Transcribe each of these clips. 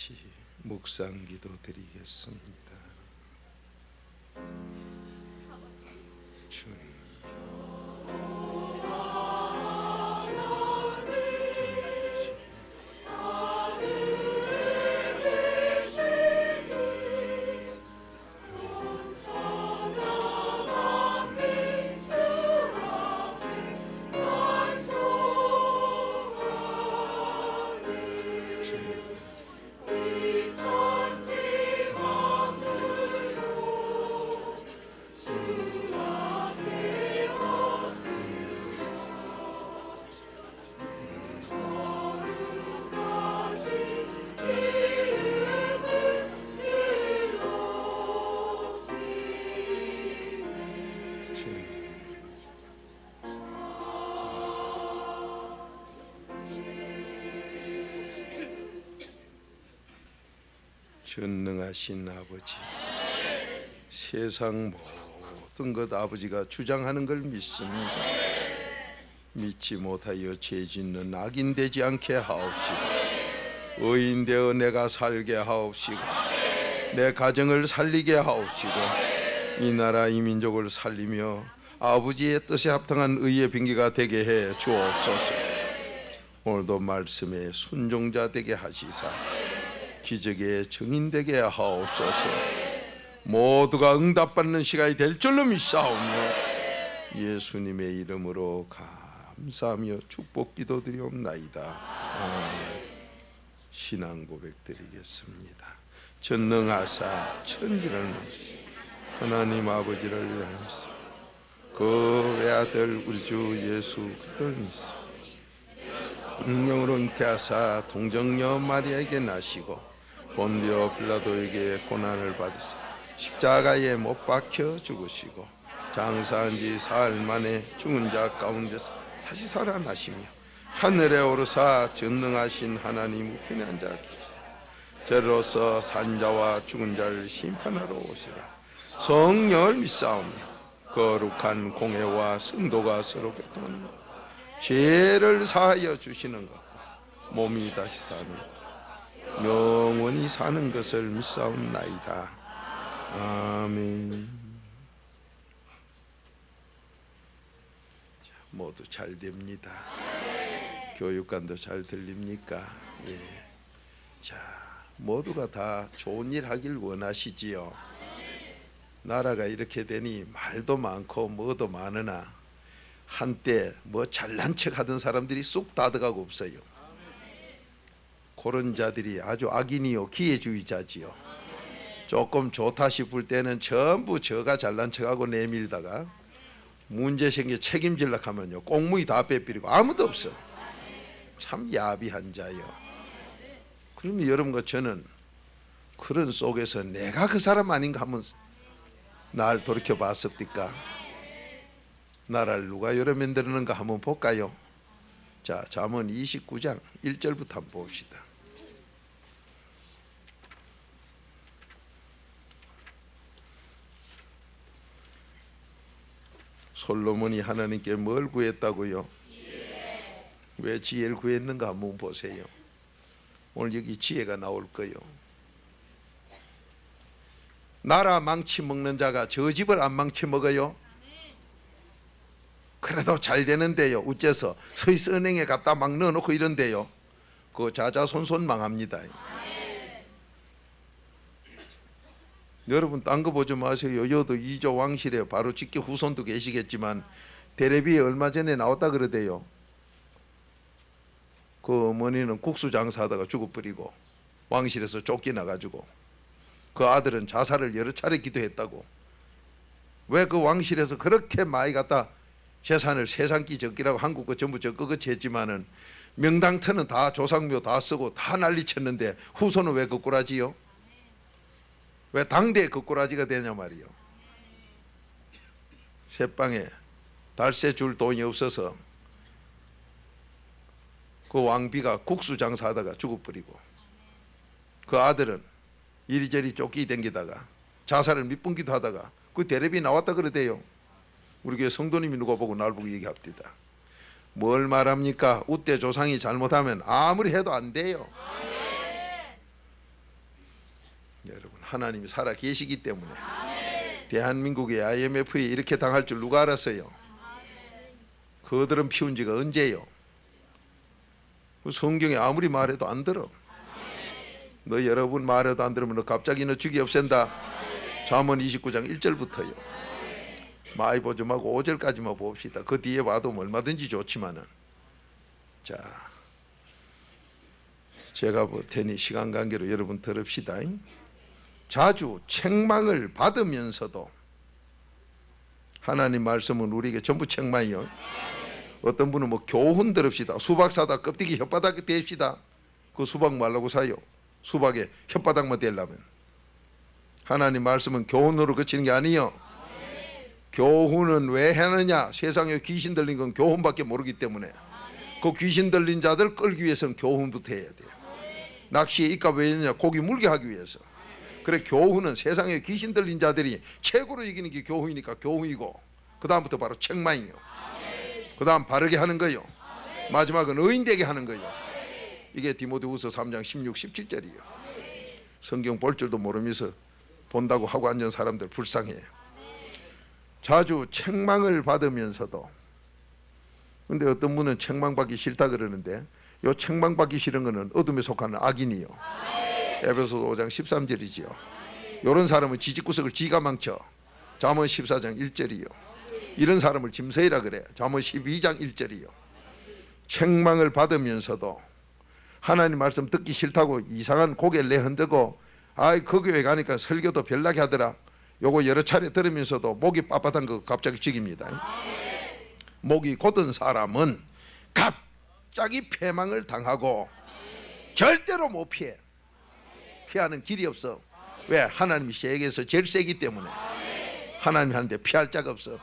같이 묵상 기도 드리겠습니다. 주님, 전능하신 아버지, 세상 모든 것 아버지가 주장하는 걸 믿습니다. 믿지 못하여 죄 짓는 악인 되지 않게 하옵시고, 의인 되어 내가 살게 하옵시고, 내 가정을 살리게 하옵시고, 이 나라 이 민족을 살리며 아버지의 뜻에 합당한 의의 빙기가 되게 해 주옵소서. 오늘도 말씀에 순종자 되게 하시사 기적의 증인되게 하옵소서. 모두가 응답받는 시간이 될 줄로 믿사오며 예수님의 이름으로 감사하며 축복 기도드리옵나이다. 신앙 고백 드리겠습니다. 전능하사 천지를 만드신 하나님 아버지를 믿습니다. 그 외아들 우리 주 예수 그리스도를 믿습니다. 성령으로 잉태하사 동정녀 마리아에게 나시고 본디오 빌라도에게 고난을 받으사 십자가에 못 박혀 죽으시고 장사한 지 사흘 만에 죽은 자 가운데서 다시 살아나시며 하늘에 오르사 전능하신 하나님 우편에 앉아 계시다. 저로서 산자와 죽은 자를 심판하러 오시라. 성령을 믿사오며 거룩한 공회와 성도가 서로 교통하는 것, 죄를 사하여 주시는 것과 몸이 다시 사는 것, 영원히 사는 것을 믿사옵나이다. 아멘. 자, 모두 잘 됩니다. 교육관도 잘 들립니까? 예. 자, 모두가 다 좋은 일 하길 원하시지요. 나라가 이렇게 되니 말도 많고 뭐도 많으나 한때 뭐 잘난 척 하던 사람들이 쑥 다득하고 없어요. 그런 자들이 아주 악인이요 기회주의자지요. 조금 좋다 싶을 때는 전부 저가 잘난 척하고 내밀다가 문제 생겨 책임질라 하면요 꽁무니 다 빼버리고 아무도 없어. 참 야비한 자요. 그러면 여러분과 저는 그런 속에서 내가 그 사람 아닌가 하면 날 돌이켜 봤습니까? 나라를 누가 열어 만들었는가 한번 볼까요? 자, 잠언 29장 1절부터 한번 봅시다. 솔로몬이 하나님께 뭘 구했다고요? 왜 지혜를 구했는가 한번 보세요. 오늘 여기 지혜가 나올 거예요. 나라 망치 먹는 자가 저 집을 안 망치 먹어요? 그래도 잘 되는데요. 어째서 스위스 은행에 갖다 막 넣어놓고 이런데요. 그 자자손손 망합니다. 여러분 딴 거 보지 마세요. 여도 이조 왕실에 바로 직계 후손도 계시겠지만 텔레비에 얼마 전에 나왔다 그러대요. 그 어머니는 국수 장사하다가 죽어버리고 왕실에서 쫓겨나가지고 그 아들은 자살을 여러 차례 기도했다고. 왜 그 왕실에서 그렇게 많이 갖다 재산을 세상기 적기라고 한국 거 전부 적거거치 했지만은 명당터는 다 조상묘 다 쓰고 다 난리쳤는데 후손은 왜 거꾸라지요? 왜 당대에 거꾸라지가 되냐 말이요. 새방에 달세 줄 돈이 없어서 그 왕비가 국수 장사하다가 죽어버리고 그 아들은 이리저리 쫓기 댕기다가 자살을 몇 번기도 하다가 그 텔레비 나왔다 그러대요. 우리 교회 성도님이 누가 보고 날 보고 얘기합니다. 뭘 말합니까? 우때 조상이 잘못하면 아무리 해도 안 돼요. 하나님이 살아 계시기 때문에. 대한민국의 IMF에 이렇게 당할 줄 누가 알았어요? 그들은 피운 지가 언제요? 성경에 아무리 말해도 안 들어. 너 여러분 말해도 안 들으면 너 갑자기 너 죽이 없앤다. 잠언 29장 1절부터요. 많이 보지 말고 5절까지만 봅시다. 그 뒤에 봐도 얼마든지 좋지만은. 자, 제가 볼 테니 시간 관계로 여러분 들읍시다. 자주 책망을 받으면서도, 하나님 말씀은 우리에게 전부 책망이요. 어떤 분은 뭐 교훈 들읍시다. 수박 사다 껍데기 혓바닥에 댑시다. 그 수박 말라고 사요. 수박에 혓바닥만 대려면. 하나님 말씀은 교훈으로 그치는 게 아니요. 교훈은 왜 하느냐? 세상에 귀신 들린 건 교훈밖에 모르기 때문에. 그 귀신 들린 자들 끌기 위해서는 교훈부터 해야 돼요. 낚시에 입가 왜 했느냐? 고기 물게 하기 위해서. 그래, 교훈은 세상에 귀신 들린 자들이 최고로 이기는 게 교훈이니까 교훈이고, 그 다음부터 바로 책망이요. 그 다음 바르게 하는 거요. 마지막은 의인되게 하는 거요. 이게 디모데후서 3장 16, 17절이요. 성경 볼 줄도 모르면서 본다고 하고 앉은 사람들 불쌍해. 자주 책망을 받으면서도. 근데 어떤 분은 책망받기 싫다 그러는데, 요 책망받기 싫은 거는 어둠에 속하는 악인이요. 에베소서 5장 13절이지요. 이런 사람은 지지구석을 지가 망쳐. 잠언 14장 1절이요. 이런 사람을 짐승이라 그래. 잠언 12장 1절이요. 책망을 받으면서도 하나님 말씀 듣기 싫다고 이상한 고개를 내흔들고, 아이 그 교회 가니까 설교도 별나게 하더라. 요거 여러 차례 들으면서도 목이 빳빳한 거 갑자기 죽입니다. 목이 곧은 사람은 갑자기 패망을 당하고 절대로 못 피해. 피하는 길이 없어. 왜? 하나님이 세계에서 제일 세기 때문에. 하나님한테 피할 자가 없어.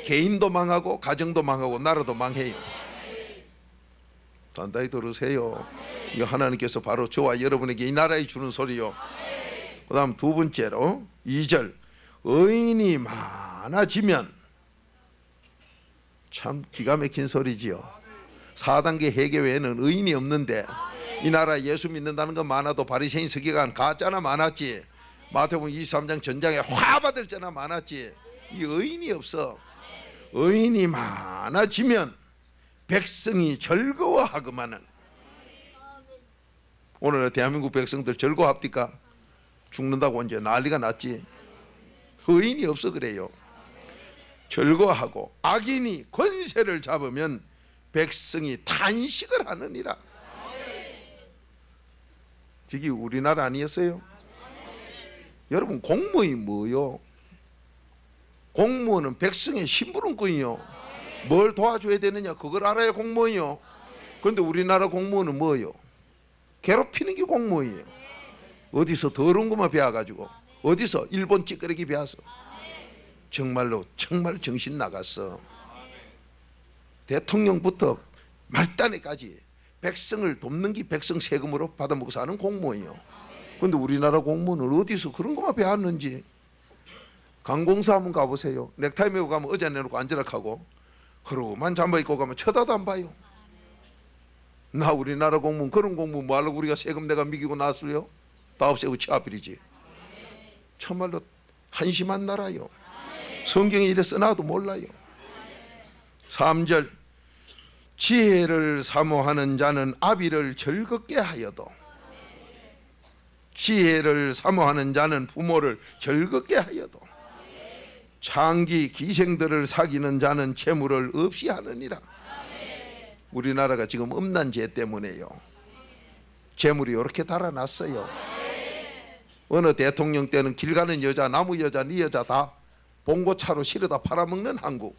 개인도 망하고 가정도 망하고 나라도 망해요. 단단히 들으세요. 이거 하나님께서 바로 저와 여러분에게 이 나라에 주는 소리요. 그 다음 두 번째로 2절, 의인이 많아지면. 참 기가 막힌 소리지요. 4단계 회개 외에는 의인이 없는데, 이 나라 예수 믿는다는 건 많아도 바리새인 서기관 가짜나 많았지. 마태복음 23장 전장에 화받을 자나 많았지. 이 의인이 없어. 의인이 많아지면 백성이 즐거워하구만은. 오늘 대한민국 백성들 즐거워합니까? 죽는다고 이제 난리가 났지. 의인이 없어 그래요. 즐거워하고 악인이 권세를 잡으면 백성이 탄식을 하느니라. 저기 우리나라 아니었어요? 여러분 공무원이 뭐요? 공무원은 백성의 심부름꾼이요. 뭘 도와줘야 되느냐 그걸 알아야 공무원이요. 그런데 우리나라 공무원은 뭐요? 괴롭히는 게 공무원이에요. 어디서 더러운 것만 배워가지고, 어디서 일본 찌끄레기 배워서. 정말로 정말 정신 나갔어. 대통령부터 말단에까지 백성을 돕는 게 백성 세금으로 받아먹고 사는 공무원이요. 그런데 우리나라 공무원은 어디서 그런 것만 배웠는지. 관공서 한번 가보세요. 넥타이 메고 가면 의자 내놓고 앉으라 하고, 그러고만 잠바 입고 가면 쳐다도 안 봐요. 나 우리나라 공무원, 그런 공무원 뭐 하려고 우리가 세금 내가 미기고 나왔어요? 다 없애고 치아비리지. 정말로 한심한 나라요. 성경에 이래 써놔도 몰라요. 3절, 지혜를 사모하는 자는 아비를 즐겁게 하여도. 지혜를 사모하는 자는 부모를 즐겁게 하여도. 장기 기생들을 사귀는 자는 재물을 없이 하느니라. 우리나라가 지금 음란죄 때문에요. 재물이 이렇게 달아났어요. 어느 대통령 때는 길 가는 여자, 나무 여자, 네 여자 다 봉고차로 실어다 팔아먹는 한국.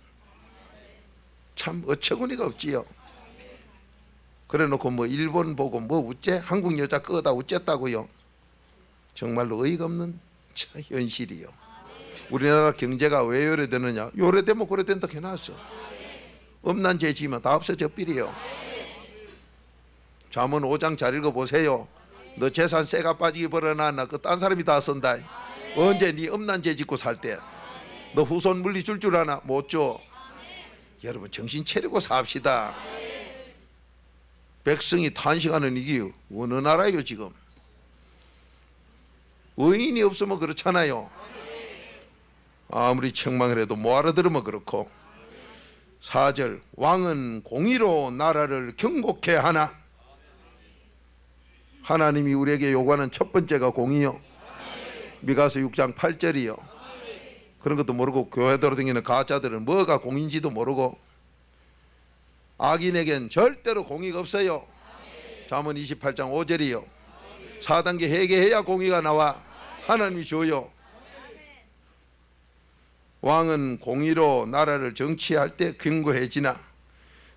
참 어처구니가 없지요. 그래놓고 뭐 일본 보고 뭐 우째? 한국 여자 끄다 우쨌다고요. 정말로 어이가 없는 현실이요. 우리나라 경제가 왜 요래되느냐? 요래되면 그래된다 해놨어. 음란죄 지면 다 없어져 버려요. 잠언 5장 잘 읽어보세요. 너 재산 쇠가 빠지게 벌어놨나? 그 딴 사람이 다 쓴다. 언제 네 음란죄 짓고 살 때 너 후손 물리 줄 아나? 못 줘. 여러분 정신 차리고 삽시다. 백성이 탄식하는 이게 어느 나라예요 지금? 의인이 없으면 그렇잖아요. 아무리 책망을 해도 못 알아들으면 그렇고. 4절 왕은 공의로 나라를 경고케 하나. 하나님이 우리에게 요구하는 첫 번째가 공의요. 미가서 6장 8절이요. 그런 것도 모르고 교회 돌아다니는 가짜들은 뭐가 공인지도 모르고. 악인에겐 절대로 공의가 없어요. 잠언 28장 5절이요. 4단계 회개해야 공의가 나와. 하나님이 줘요. 왕은 공의로 나라를 정치할 때 경고해지나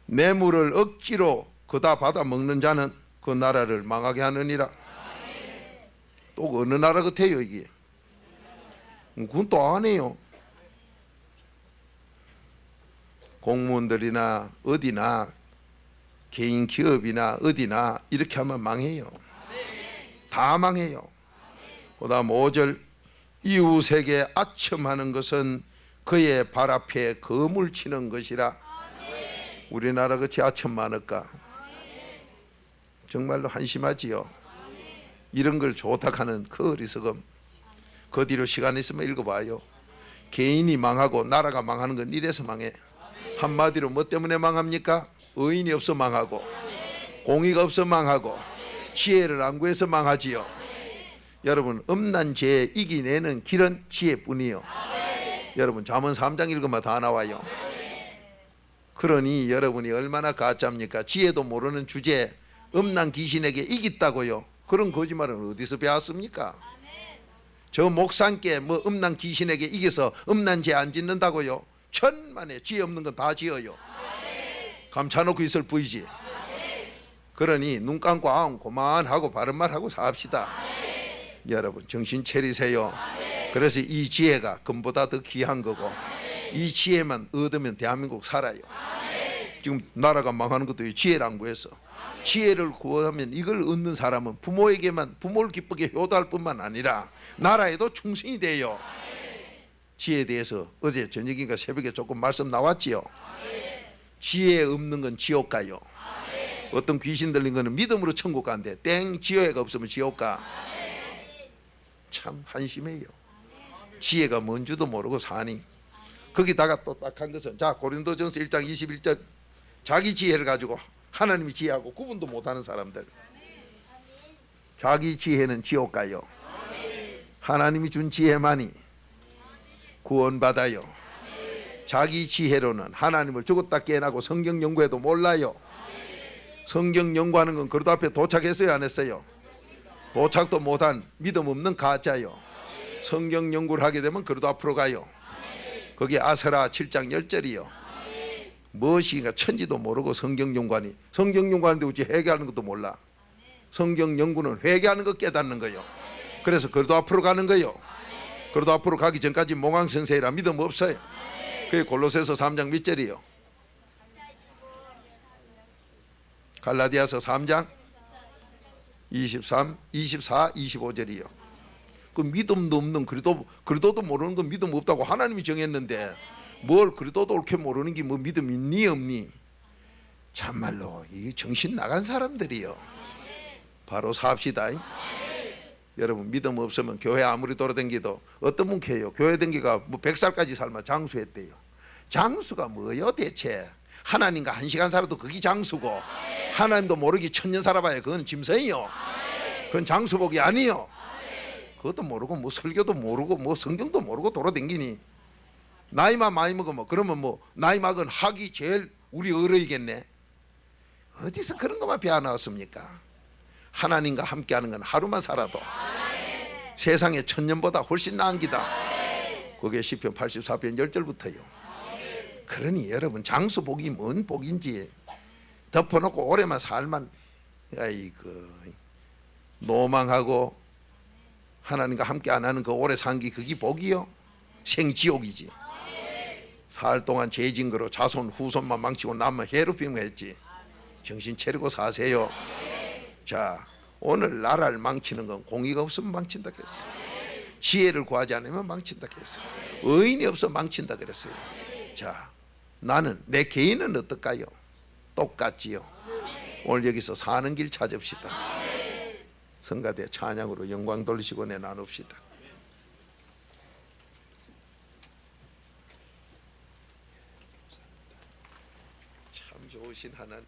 뇌물을 억지로 그다 받아 먹는 자는 그 나라를 망하게 하느니라. 또 어느 나라 같아요 이게? 그건 또 안 해요. 공무원들이나 어디나 개인 기업이나 어디나 이렇게 하면 망해요. 다 망해요. 그 다음 5절 이웃에게 아첨하는 것은 그의 발 앞에 거물 치는 것이라. 우리나라 같이 아첨 많을까? 정말로 한심하지요. 이런 걸 좋다 하는 그 어리석음. 그 뒤로 시간 있으면 읽어봐요. 개인이 망하고 나라가 망하는 건 이래서 망해. 한마디로 뭐 때문에 망합니까? 의인이 없어 망하고, 공의가 없어 망하고, 지혜를 안 구해서 망하지요. 여러분, 음란 죄 이기내는 길은 지혜뿐이요. 여러분, 잠언 3장 읽으면 다 나와요. 그러니 여러분이 얼마나 가짜입니까? 지혜도 모르는 주제에 음란 귀신에게 이겼다고요. 그런 거짓말은 어디서 배웠습니까? 저 목사님께 뭐 음란 귀신에게 이겨서 음란 죄 안 짓는다고요? 천만에 지혜 없는 건 다 지어요. 감춰놓고 있을 뿐이지. 그러니 눈 감고 아웅 그만하고 바른 말하고 삽시다. 여러분 정신 차리세요. 그래서 이 지혜가 금보다 더 귀한 거고, 이 지혜만 얻으면 대한민국 살아요. 지금 나라가 망하는 것도 지혜를 안 구해서. 지혜를 구하면 이걸 얻는 사람은 부모에게만, 부모를 기쁘게 효도할 뿐만 아니라 나라에도 충성이 돼요. 지혜에 대해서 어제 저녁인가 새벽에 조금 말씀 나왔지요. 지혜 없는 건 지옥 가요. 어떤 귀신 들린 거는 믿음으로 천국 간대. 땡, 지혜가 없으면 지옥 가. 참 한심해요. 지혜가 뭔 줄도 모르고 사니. 거기다가 또 딱한 것은, 자 고린도전서 1장 21절, 자기 지혜를 가지고 하나님이 지혜하고 구분도 못하는 사람들, 자기 지혜는 지옥 가요. 하나님이 준 지혜만이 구원받아요. 자기 지혜로는 하나님을 죽었다 깨어나고 성경 연구해도 몰라요. 성경 연구하는 건 그래도 앞에 도착했어요, 안 했어요? 도착도 못한 믿음 없는 가짜요. 성경 연구를 하게 되면 그래도 앞으로 가요. 거기 아스라 7장 10절이요. 무엇인가 천지도 모르고 성경 연구하니, 성경 연구하는데 어찌 회개하는 것도 몰라. 성경 연구는 회개하는 것 깨닫는 거요. 그래서 그래도 앞으로 가는 거요. 그래도 앞으로 가기 전까지 몽황성세이라 믿음 없어요. 그게 골로새서 3장 몇 절이요? 갈라디아서 3장 23, 24, 25절이요. 그 믿음도 없는, 그리도도 모르는 건 믿음 없다고 하나님이 정했는데 뭘 그리도도 옳게 모르는 게 뭐 믿음 있니 없니? 참말로 이 정신 나간 사람들이요. 바로 삽시다. 여러분 믿음 없으면 교회 아무리 돌아다니도 어떤 분 해요. 교회 댕기가 뭐 100살까지 살면 장수했대요. 장수가 뭐요 대체? 하나님과 1시간 살아도 그게 장수고, 하나님도 모르기 1000년 살아봐야 그건 짐승이요. 그건 장수복이 아니요. 그것도 모르고 뭐 설교도 모르고 뭐 성경도 모르고 돌아다니니, 나이만 많이 먹으면 그러면 뭐 나이 먹은 학이 제일 우리 어른이겠네. 어디서 그런 것만 배워 나왔습니까? 하나님과 함께하는 건 하루만 살아도 세상에 1000년보다 훨씬 나은 기다. 그게 시편 84편 10절부터요. 그러니 여러분 장수복이 뭔 복인지 덮어놓고 오래만 살만, 아이고 노망하고 하나님과 함께 안 하는 그 오래 산기 그게 복이요? 생지옥이지. 살 동안 죄진 거로 자손 후손만 망치고 남만 해롭히면 했지. 정신 차리고 사세요. 자, 오늘 나라를 망치는 건 공의가 없으면 망친다 그랬어요. 지혜를 구하지 않으면 망친다 그랬어요. 의인이 없어 망친다 그랬어요. 자, 나는 내 개인은 어떨까요? 똑같지요. 오늘 여기서 사는 길 찾읍시다. 성가대 찬양으로 영광 돌리시고 내 나눕시다. 참 좋으신 하나님.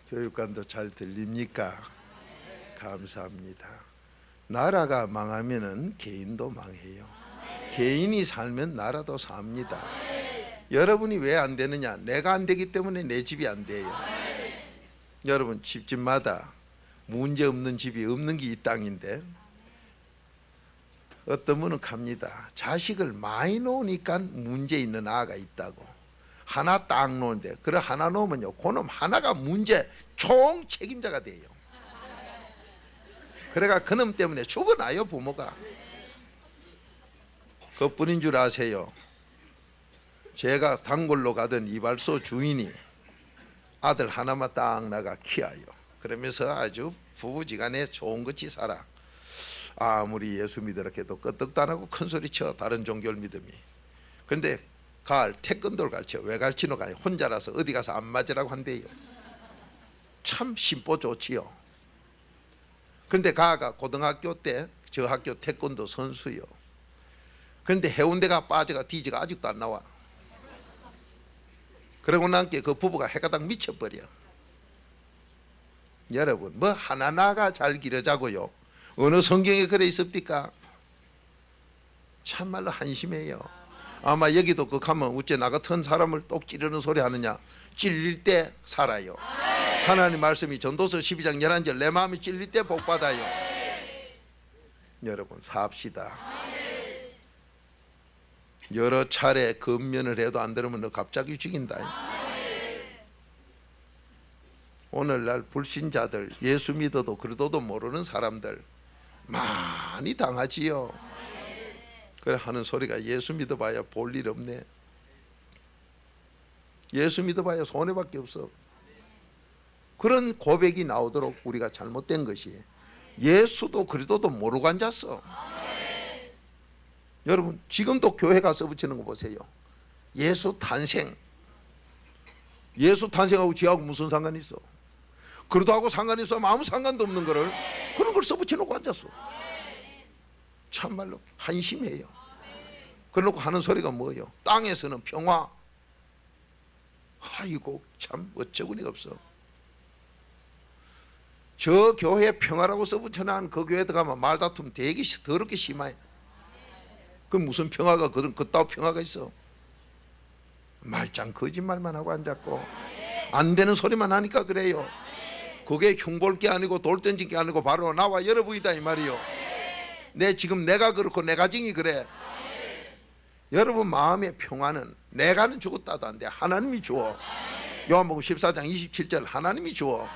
교육관도 잘 들립니까? 감사합니다. 나라가 망하면은 개인도 망해요. 개인이 살면 나라도 삽니다. 여러분이 왜 안 되느냐? 내가 안 되기 때문에 내 집이 안 돼요. 여러분 집집마다 문제 없는 집이 없는 게 이 땅인데, 어떤 분은 갑니다. 자식을 많이 놓으니까 문제 있는 아가 있다고. 하나 딱 놓는데, 그래 하나 놓으면요, 그놈 하나가 문제 총 책임자가 돼요. 그래가 그놈 때문에 죽어나요, 부모가. 그뿐인 줄 아세요? 제가 단골로 가던 이발소 주인이 아들 하나만 딱 나가 키워요. 그러면서 아주 부부지간에 좋은 것이 살아. 아무리 예수 믿으라 해도 끄떡도 안 하고 큰 소리 쳐, 다른 종교를 믿음이. 그런데 가을 태권도를 가르쳐. 왜 가르치노? 가요. 혼자라서 어디 가서 안 맞으라고 한대요. 참 심보 좋지요. 그런데 가가 고등학교 때 저 학교 태권도 선수요. 그런데 해운대가 빠져가 뒤지가 아직도 안 나와. 그러고 난게 그 부부가 해가닥 미쳐버려. 여러분, 뭐 하나나가 잘 기르자고요. 어느 성경에 그래 있습니까? 참말로 한심해요. 아마 여기도 그 가면 어째 나 같은 사람을 똑 찌르는 소리 하느냐? 찔릴 때 살아요. 하나님 말씀이 전도서 12장 11절 내 마음이 찔릴 때 복 받아요. 여러분 삽시다. 여러 차례 건면을 해도 안 들으면 너 갑자기 죽인다. 오늘날 불신자들, 예수 믿어도 그래도 모르는 사람들 많이 당하지요. 그래 하는 소리가 예수 믿어봐야 볼 일 없네. 예수 믿어봐야 손해밖에 없어. 그런 고백이 나오도록 우리가 잘못된 것이 예수도 그리스도도 모르고 앉았어. 여러분 지금도 교회 가서 붙이는 거 보세요. 예수 탄생. 예수 탄생하고 지하고 무슨 상관이 있어? 그리스도하고 상관이 있어? 아무 상관도 없는 거를 그런 걸 써붙여놓고 앉았어. 참말로 한심해요. 그래놓고 하는 소리가 뭐예요? 땅에서는 평화. 아이고 참 어처구니가 없어. 저 교회 평화라고 써붙여놓은 그 교회 들어가면 말다툼 되게 더럽게 심해. 그 무슨 평화가 그따위 평화가 있어? 말짱 거짓말만 하고 앉았고 안 되는 소리만 하니까 그래요. 그게 흉볼 게 아니고 돌 던진 게 아니고 바로 나와 여러분이다 이 말이요. 내가 그렇고 내 가정이 그래. 여러분 마음의 평화는 내가는 죽었다도 안 돼. 하나님이 주어. 요한복음 14장 27절 하나님이 주어.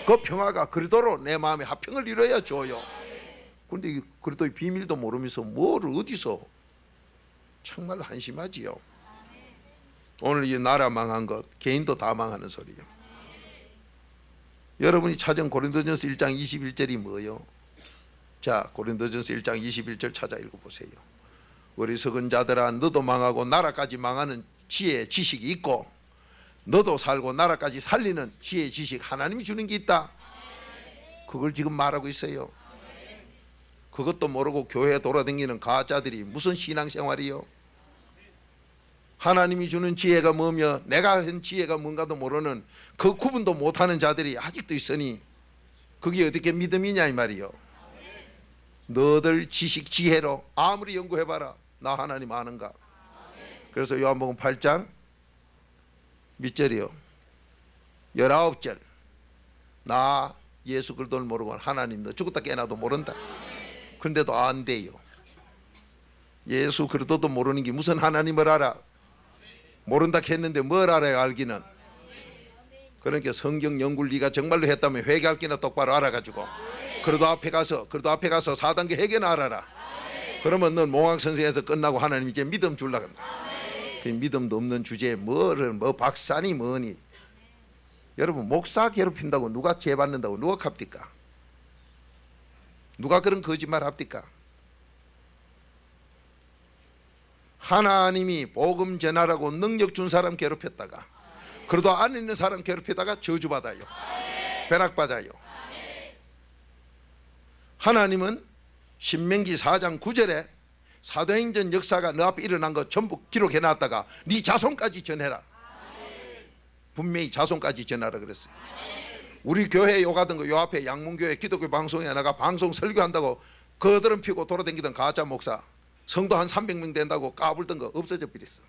그 평화가 그리도로 내 마음의 화평을 이루어야 줘요. 그런데 그리도의 비밀도 모르면서 뭐를 어디서 정말 한심하지요. 오늘 이 나라 망한 것 개인도 다 망하는 소리요. 여러분이 찾은 고린도전서 1장 21절이 뭐예요? 자, 고린도전서 1장 21절 찾아 읽어보세요. 어리석은 자들아 너도 망하고 나라까지 망하는 지혜 지식이 있고 너도 살고 나라까지 살리는 지혜 지식 하나님이 주는 게 있다. 그걸 지금 말하고 있어요. 그것도 모르고 교회에 돌아다니는 가짜들이 무슨 신앙생활이요? 하나님이 주는 지혜가 뭐며 내가 한 지혜가 뭔가도 모르는 그 구분도 못하는 자들이 아직도 있으니 그게 어떻게 믿음이냐 이 말이요. 너들 지식 지혜로 아무리 연구해봐라 나 하나님 아는가. 그래서 요한복음 8장 몇 절이요? 19절 나 예수 그리스도를 모르고 하나님 너 죽었다 깨어나도 모른다. 그런데도 안 돼요. 예수 그리스도도 모르는 게 무슨 하나님을 알아? 모른다 했는데 뭘 알아요? 알기는. 그러니까 성경 연구를 네가 정말로 했다면 회개할 기나 똑바로 알아가지고 그래도 앞에 가서 4단계 회개나 알아라. 그러면 넌 몽학선생에서 끝나고 하나님 이제 믿음 줄라 한다. 그 믿음도 없는 주제에 뭐 박사니 뭐니. 여러분 목사 괴롭힌다고 누가 죄받는다고 누가 갚디까? 누가 그런 거짓말 합디까? 하나님이 복음 전하라고 능력 준 사람 괴롭혔다가 그래도 안에 있는 사람 괴롭히다가 저주받아요. 벼락받아요. 하나님은 신명기 4장 9절에 사도행전 역사가 너 앞에 일어난 거 전부 기록해놨다가 네 자손까지 전해라. 분명히 자손까지 전하라 그랬어요. 우리 교회 욕하던 거 요 앞에 양문교회 기독교 방송에 나가 방송 설교한다고 거드름 피고 돌아다니던 가짜 목사 성도 한 300명 된다고 까불던 거 없어져 버렸어.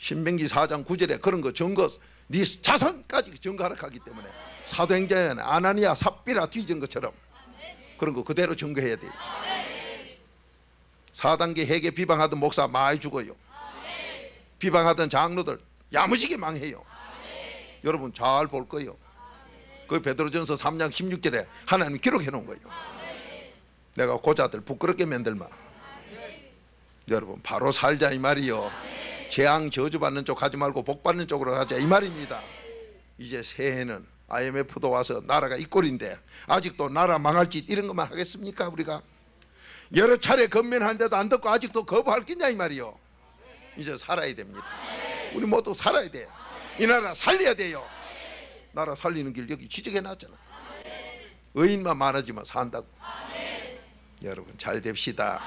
신명기 4장 9절에 그런 거 증거 네 자손까지 증거하라 하기 때문에 사도행전에 아나니아 삽비라 뒤진 것처럼 그런 거 그대로 증거해야 돼요. 4단계 회개 비방하던 목사 많이 죽어요. 비방하던 장로들 야무지게 망해요. 여러분 잘 볼 거예요. 그 베드로전서 3장 16절에 하나님 기록해 놓은 거예요. 내가 고자들 부끄럽게 만들마. 여러분 바로 살자 이 말이요. 재앙 저주받는 쪽 하지 말고 복받는 쪽으로 가자 이 말입니다. 이제 새해는 IMF도 와서 나라가 이 꼴인데 아직도 나라 망할 짓 이런 것만 하겠습니까? 우리가 여러 차례 건면하는데도 안 듣고 아직도 거부할 끼냐 이 말이요. 이제 살아야 됩니다. 우리 모두 살아야 돼요. 이 나라 살려야 돼요. 나라 살리는 길 여기 지적해놨잖아. 의인만 많아지면 산다고. 여러분 잘 됩시다.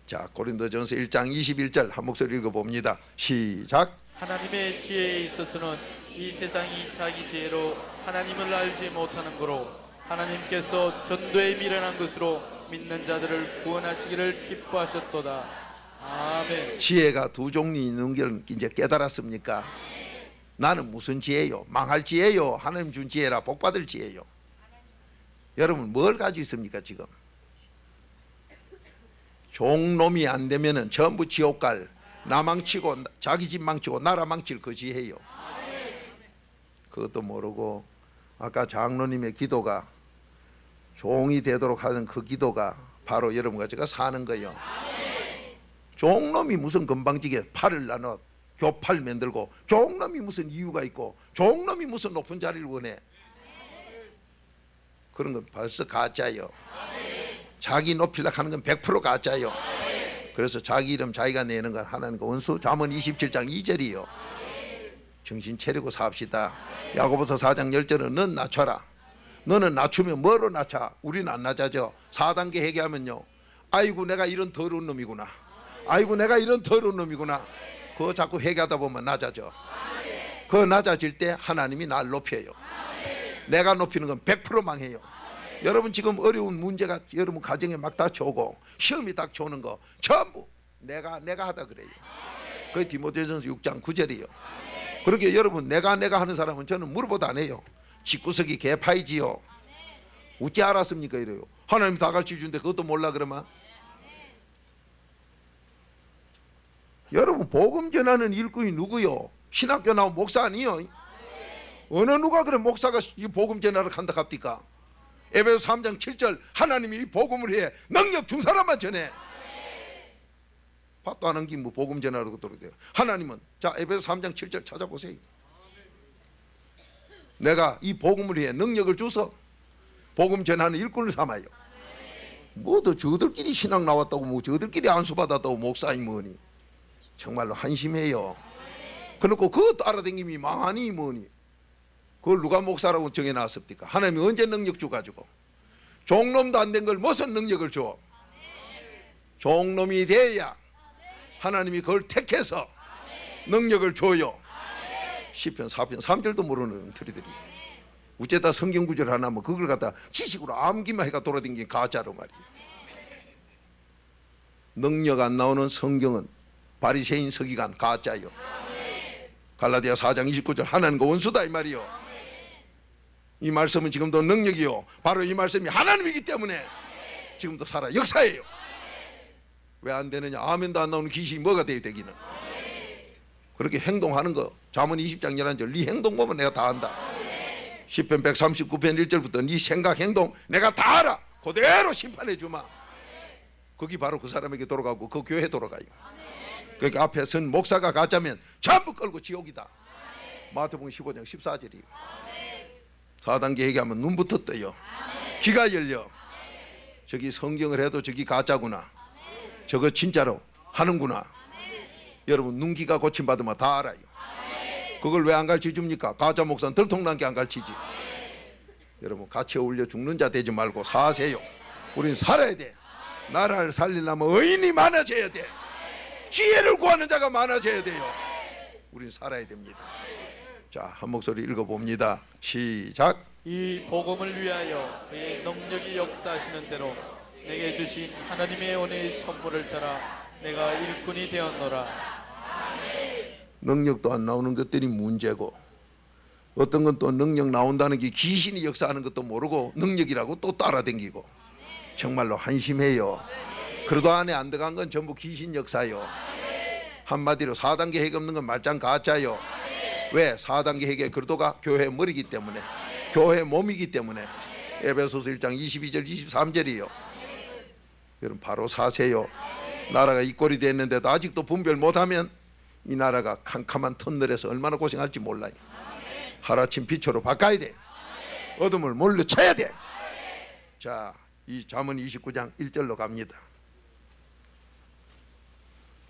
자, 고린도전서 1장 21절 한 목소리 읽어봅니다. 시작. 하나님의 지혜에 있어서는 이 세상이 자기 지혜로 하나님을 알지 못하는 거로 하나님께서 전도에 미련한 것으로 믿는 자들을 구원하시기를 기뻐하셨도다. 아멘. 지혜가 두 종류 있는 걸 이제 깨달았습니까? 나는 무슨 지혜요? 망할 지혜요? 하나님 준 지혜라 복받을 지혜요? 여러분 뭘 가지고 있습니까 지금? 종놈이 안 되면은 전부 지옥 갈 나 망치고 자기 집 망치고 나라 망칠 그 지혜요. 그것도 모르고 아까 장로님의 기도가 종이 되도록 하는 그 기도가 바로 여러분과 제가 사는 거예요. 종놈이 무슨 건방지게 팔을 나눠 교팔 만들고, 종놈이 무슨 이유가 있고, 종놈이 무슨 높은 자리를 원해. 그런 건 벌써 가짜예요. 자기 높이려고 하는 건 100% 가짜예요. 그래서 자기 이름 자기가 내는 건 하나님과 원수. 잠언 27장 2절이요. 정신 차리고 삽시다. 야고보서 4장 10절은 넌 낮춰라. 너는 낮추면 뭐로 낮춰? 우리는 안 낮아져. 4단계 회개하면요, 아이고 내가 이런 더러운 놈이구나, 아이고 내가 이런 더러운 놈이구나. 그거 자꾸 회개하다 보면 낮아져. 그거 낮아질 때 하나님이 날 높여요. 내가 높이는 건 100% 망해요. 여러분 지금 어려운 문제가 여러분 가정에 막 닥쳐오고 시험이 닥쳐오는 거 전부 내가 하다 그래요. 그게 디모데전서 6장 9절이요. 그렇게 여러분 내가 하는 사람은 저는 물어보도 안 해요. 집구석이 개파이지요. 어찌 알았습니까? 이래요. 하나님 다 가르쳐 주는데 그것도 몰라 그러면. 여러분 복음 전하는 일꾼이 누구요? 신학교 나온 목사 아니요? 어느 누가 그래 목사가 이 복음 전하러 간다 갑니까? 에베소 3장 7절 하나님이 이 복음을 해 능력 준 사람만 전해. 밥도 안 한 김 뭐 복음 전하러 들어대요. 하나님은 자 에베소 3장 7절 찾아보세요. 내가 이 복음을 위해 능력을 줘서 복음 전하는 일꾼을 삼아요. 뭐도 저들끼리 신학 나왔다고 뭐 저들끼리 안수받았다고 목사이 뭐니. 정말로 한심해요. 그렇고 그것 따라다님이 많이 뭐니. 그걸 누가 목사라고 정해놨습니까? 하나님이 언제 능력 줘가지고. 종놈도 안 된 걸 무슨 능력을 줘. 종놈이 돼야 하나님이 그걸 택해서 능력을 줘요. 시편 4편 3절도 모르는 틀이들이 어째다 성경 구절 하나 뭐 그걸 갖다 지식으로 암기만 해가 돌아다니는 가짜로 말이에요. 능력 안 나오는 성경은 바리새인 서기관 가짜요. 갈라디아 4장 29절 하나님과 원수다 이 말이요. 이 말씀은 지금도 능력이요. 바로 이 말씀이 하나님이기 때문에 지금도 살아 역사예요. 왜 안 되느냐? 아멘도 안 나오는 귀신이 뭐가 돼야 되기는. 그렇게 행동하는 거 잠언 20장 11절 네 행동 보면 내가 다 안다. 시편 139편 1절부터 네 생각 행동 내가 다 알아. 그대로 심판해 주마. 거기 바로 그 사람에게 돌아가고 그 교회 돌아가요. 그러니까 앞에 선 목사가 가짜면 전부 끌고 지옥이다. 마태복음 15장 14절이요. 4단계 얘기하면 눈부터 떠요. 귀가 열려. 저기 성경을 해도 저기 가짜구나. 저거 진짜로 하는구나. 여러분 눈기가 고침받으면 다 알아요. 그걸 왜 안 가르쳐 줍니까? 가짜 목사는 들통난 게 안 가르치지. 여러분 같이 어울려 죽는 자 되지 말고 사세요. 우린 살아야 돼. 나라를 살리려면 의인이 많아져야 돼. 지혜를 구하는 자가 많아져야 돼요. 우린 살아야 됩니다. 자, 한 목소리 읽어봅니다. 시작. 이 복음을 위하여 그의 능력이 역사하시는 대로 내게 주신 하나님의 은혜의 선물을 따라 내가 일꾼이 되었노라. 능력도 안 나오는 것들이 문제고 어떤 건 또 능력 나온다는 게 귀신이 역사하는 것도 모르고 능력이라고 또 따라다니고 정말로 한심해요. 그래도 안에 안 들어간 건 전부 귀신 역사요. 한마디로 4단계 핵 없는 건 말짱 가짜요. 왜? 4단계 핵의 그리도가 교회 머리이기 때문에 교회 몸이기 때문에. 에베소서 1장 22절 23절이요. 여러분 바로 사세요. 나라가 이 꼴이 됐는데도 아직도 분별 못하면 이 나라가 캄캄한 터널에서 얼마나 고생할지 몰라요. 하루아침 빛으로 바꿔야 돼. 어둠을 물리쳐야 돼. 자, 이 잠언 29장 1절로 갑니다.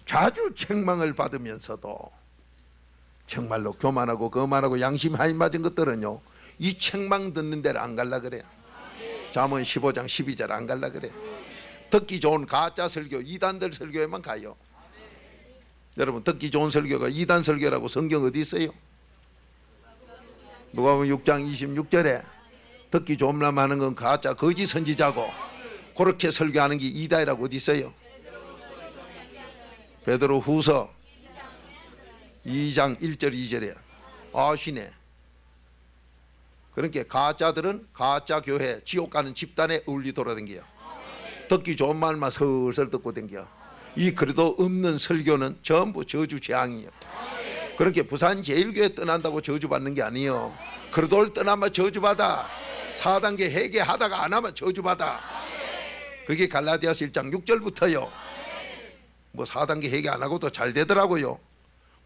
자주 책망을 받으면서도 정말로 교만하고 거만하고 양심이 하이 맞은 것들은요 이 책망 듣는 데를 안 갈라 그래. 잠언 15장 12절 안 갈라 그래. 듣기 좋은 가짜 설교 이단들 설교에만 가요. 여러분 듣기 좋은 설교가 이단 설교라고 성경 어디 있어요? 누가복음 6장 26절에 듣기 좋은 말 하는 건 가짜 거짓 선지자고 그렇게 설교하는 게 이단이라고 어디 있어요? 베드로 후서 2장 1절 2절에 아시네. 그러니까 가짜들은 가짜 교회 지옥 가는 집단에 어울리 돌아다녀요. 듣기 좋은 말만 설설 듣고 댕겨. 이 그래도 없는 설교는 전부 저주 재앙이에요. 그렇게 부산 제일교회 떠난다고 저주받는 게 아니에요. 그러돌 떠나면 저주받아. 4단계 회개하다가 안 하면 저주받아. 그게 갈라디아서 1장 6절부터요. 뭐 4단계 회개 안 하고도 잘 되더라고요.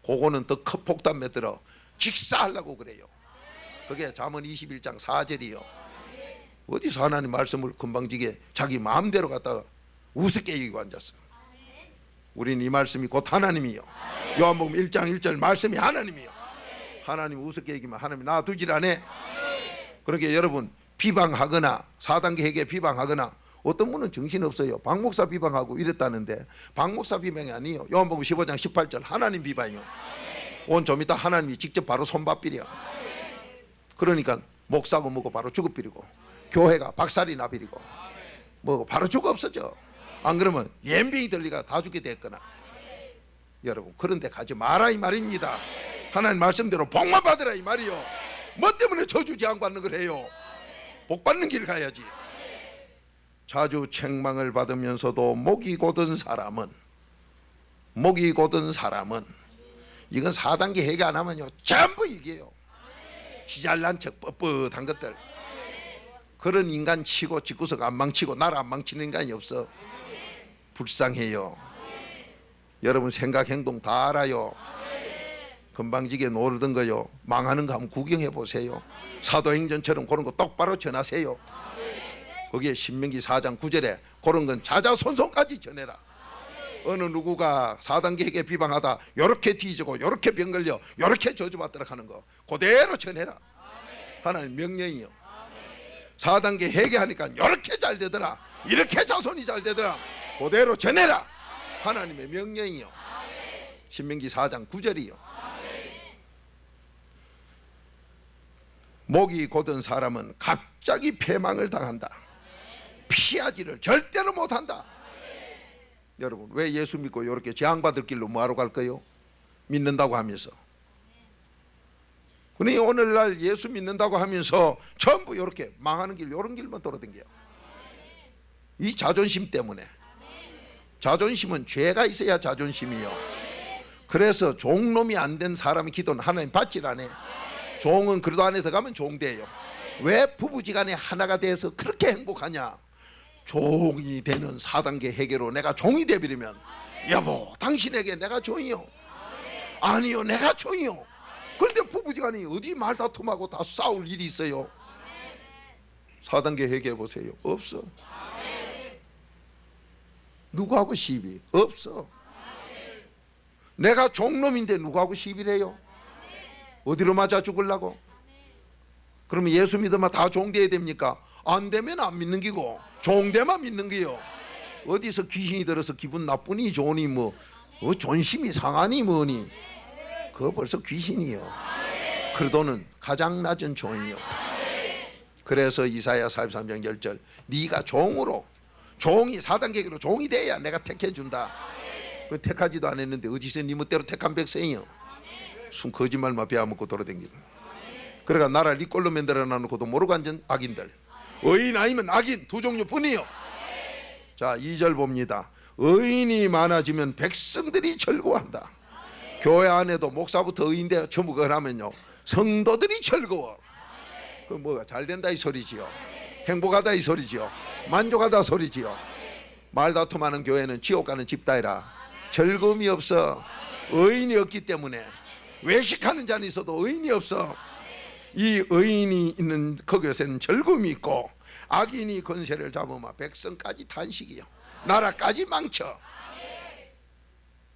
그거는 더 큰 폭탄 매들어 직사하려고 그래요. 그게 잠언 21장 4절이요. 어디서 하나님 말씀을 금방지게 자기 마음대로 갖다가 우습게 얘기하고 앉았어. 우리는 이 말씀이 곧 하나님이요. 요한복음 1장 1절 말씀이 하나님이요. 하나님 우습게 얘기하면 하나님이 놔두질 않아. 그러니까 여러분 비방하거나 4단계 회개 비방하거나 어떤 분은 정신없어요. 박 목사 비방하고 이랬다는데 박 목사 비방이 아니에요. 요한복음 15장 18절 하나님 비방이요. 오늘 좀 이따 하나님이 직접 바로 손밥비려. 그러니까 목사고 뭐고 바로 죽어비리고 교회가 박살이 나비리고 뭐 바로 죽어 없어져. 안 그러면 연병이 들리가 다 죽게 됐거나. 여러분 그런 데 가지 마라 이 말입니다. 하나님 말씀대로 복만 받으라 이 말이요. 뭐 때문에 저주 재앙 받는 걸 해요. 복 받는 길 가야지. 자주 책망을 받으면서도 목이 곧은 사람은 이건 4단계 회개 안 하면요 전부 이게요. 지잘난 척 뻣뻣한 것들. 그런 인간 치고 집구석 안 망치고 나라 안 망치는 인간이 없어. 불쌍해요. 여러분 생각 행동 다 알아요. 금방지게 노르던 거요. 망하는 거 한번 구경해 보세요. 사도행전처럼 그런 거 똑바로 전하세요. 거기에 신명기 4장 9절에 그런 건 자자손손까지 전해라. 어느 누구가 4단계 회개 비방하다 요렇게 뒤지고 요렇게 병 걸려 요렇게 저주받도록 하는 거 그대로 전해라. 하나님 명령이요. 4단계 회개하니까 요렇게 잘 되더라 이렇게 자손이 잘 되더라 그대로 전해라. 하나님의 명령이요. 신명기 4장 9절이요. 목이 곧은 사람은 갑자기 패망을 당한다. 피하지를 절대로 못한다. 여러분 왜 예수 믿고 이렇게 재앙받을 길로 뭐하러 갈까요? 믿는다고 하면서. 그러니 오늘날 예수 믿는다고 하면서 전부 이렇게 망하는 길 이런 길만 돌아다녀요. 이 자존심 때문에. 자존심은 죄가 있어야 자존심이요. 그래서 종놈이 안 된 사람의 기도는 하나님 받질 않아요. 종은 그래도 안에 들어가면 종돼요. 왜 부부지간에 하나가 돼서 그렇게 행복하냐? 종이 되는 4단계 회개로 내가 종이 되버리면 여보 당신에게 내가 종이요. 아니요 내가 종이요. 그런데 부부지간에 어디 말다툼하고 다 싸울 일이 있어요. 4단계 회개해 보세요. 없어. 누구하고 시비? 없어. 내가 종놈인데 누구하고 시비를 해요? 어디로 맞아 죽으려고? 그러면 예수 믿으면 다 종돼야 됩니까? 안 되면 안 믿는 기고 종되만 믿는 게요. 어디서 귀신이 들어서 기분 나쁘니 좋으니 뭐 존심이 상하니 뭐니 그거 벌써 귀신이요. 그러도는 가장 낮은 종이요. 그래서 이사야 43장 10절 네가 종으로 종이 4단계로 종이 돼야 내가 택해준다. 그 택하지도 않았는데 어디서 네 멋대로 택한 백성이요. 순 거짓말만 배워먹고 돌아다니고. 그러니까 나라를 네 꼴로 만들어 놔놓고도 모르고 앉은 악인들. 의인 아니면 악인 두 종류뿐이요. 자 2절 봅니다. 의인이 많아지면 백성들이 즐거워한다. 교회 안에도 목사부터 의인데 전부 그걸 하면요 성도들이 즐거워. 그 뭐가 잘 된다 이 소리지요. 행복하다 이 소리지요. 만족하다 소리지요. 말다툼하는 교회는 지옥 가는 집다이라. 즐거움이 없어. 의인이 없기 때문에. 외식하는 자는 있어도 의인이 없어. 이 의인이 있는 거기에서는 즐거움이 있고 악인이 권세를 잡으면 백성까지 탄식이요. 나라까지 망쳐.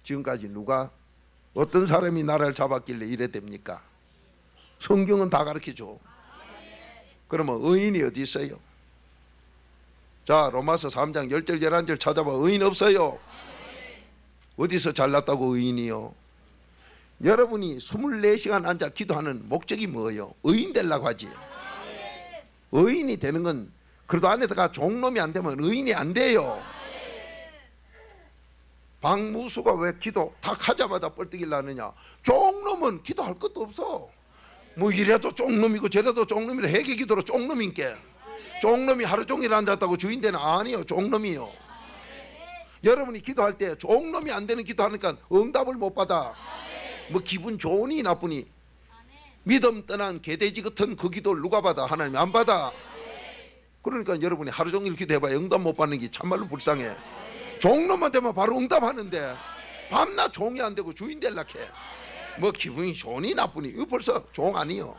지금까지 누가 어떤 사람이 나라를 잡았길래 이래 됩니까? 성경은 다 가르쳐줘. 그러면 의인이 어디 있어요? 자 로마서 3장 10절 11절 찾아봐. 의인 없어요. 어디서 잘났다고 의인이요? 여러분이 24시간 앉아 기도하는 목적이 뭐예요? 의인 되려고 하지. 의인이 되는 건 그래도 안에다가 종놈이 안 되면 의인이 안 돼요. 박무수가 왜 기도 딱 하자마자 뻘떡이려 하느냐? 종놈은 기도할 것도 없어. 뭐 이래도 종놈이고 저래도 종놈이라 회개 기도로 종놈인게. 종놈이 하루 종일 앉았다고 주인되는 아니요. 종놈이요. 여러분이 기도할 때 종놈이 안 되는 기도하니까 응답을 못 받아. 뭐 기분 좋으니 나쁘니 믿음 떠난 개돼지 같은 그 기도를 누가 받아? 하나님이 안 받아. 그러니까 여러분이 하루 종일 기도해봐야 응답 못 받는 게 참말로 불쌍해. 종로만 되면 바로 응답하는데 밤낮 종이 안 되고 주인 될락 해. 뭐 기분이 좋으니 나쁘니 이거 벌써 종 아니요.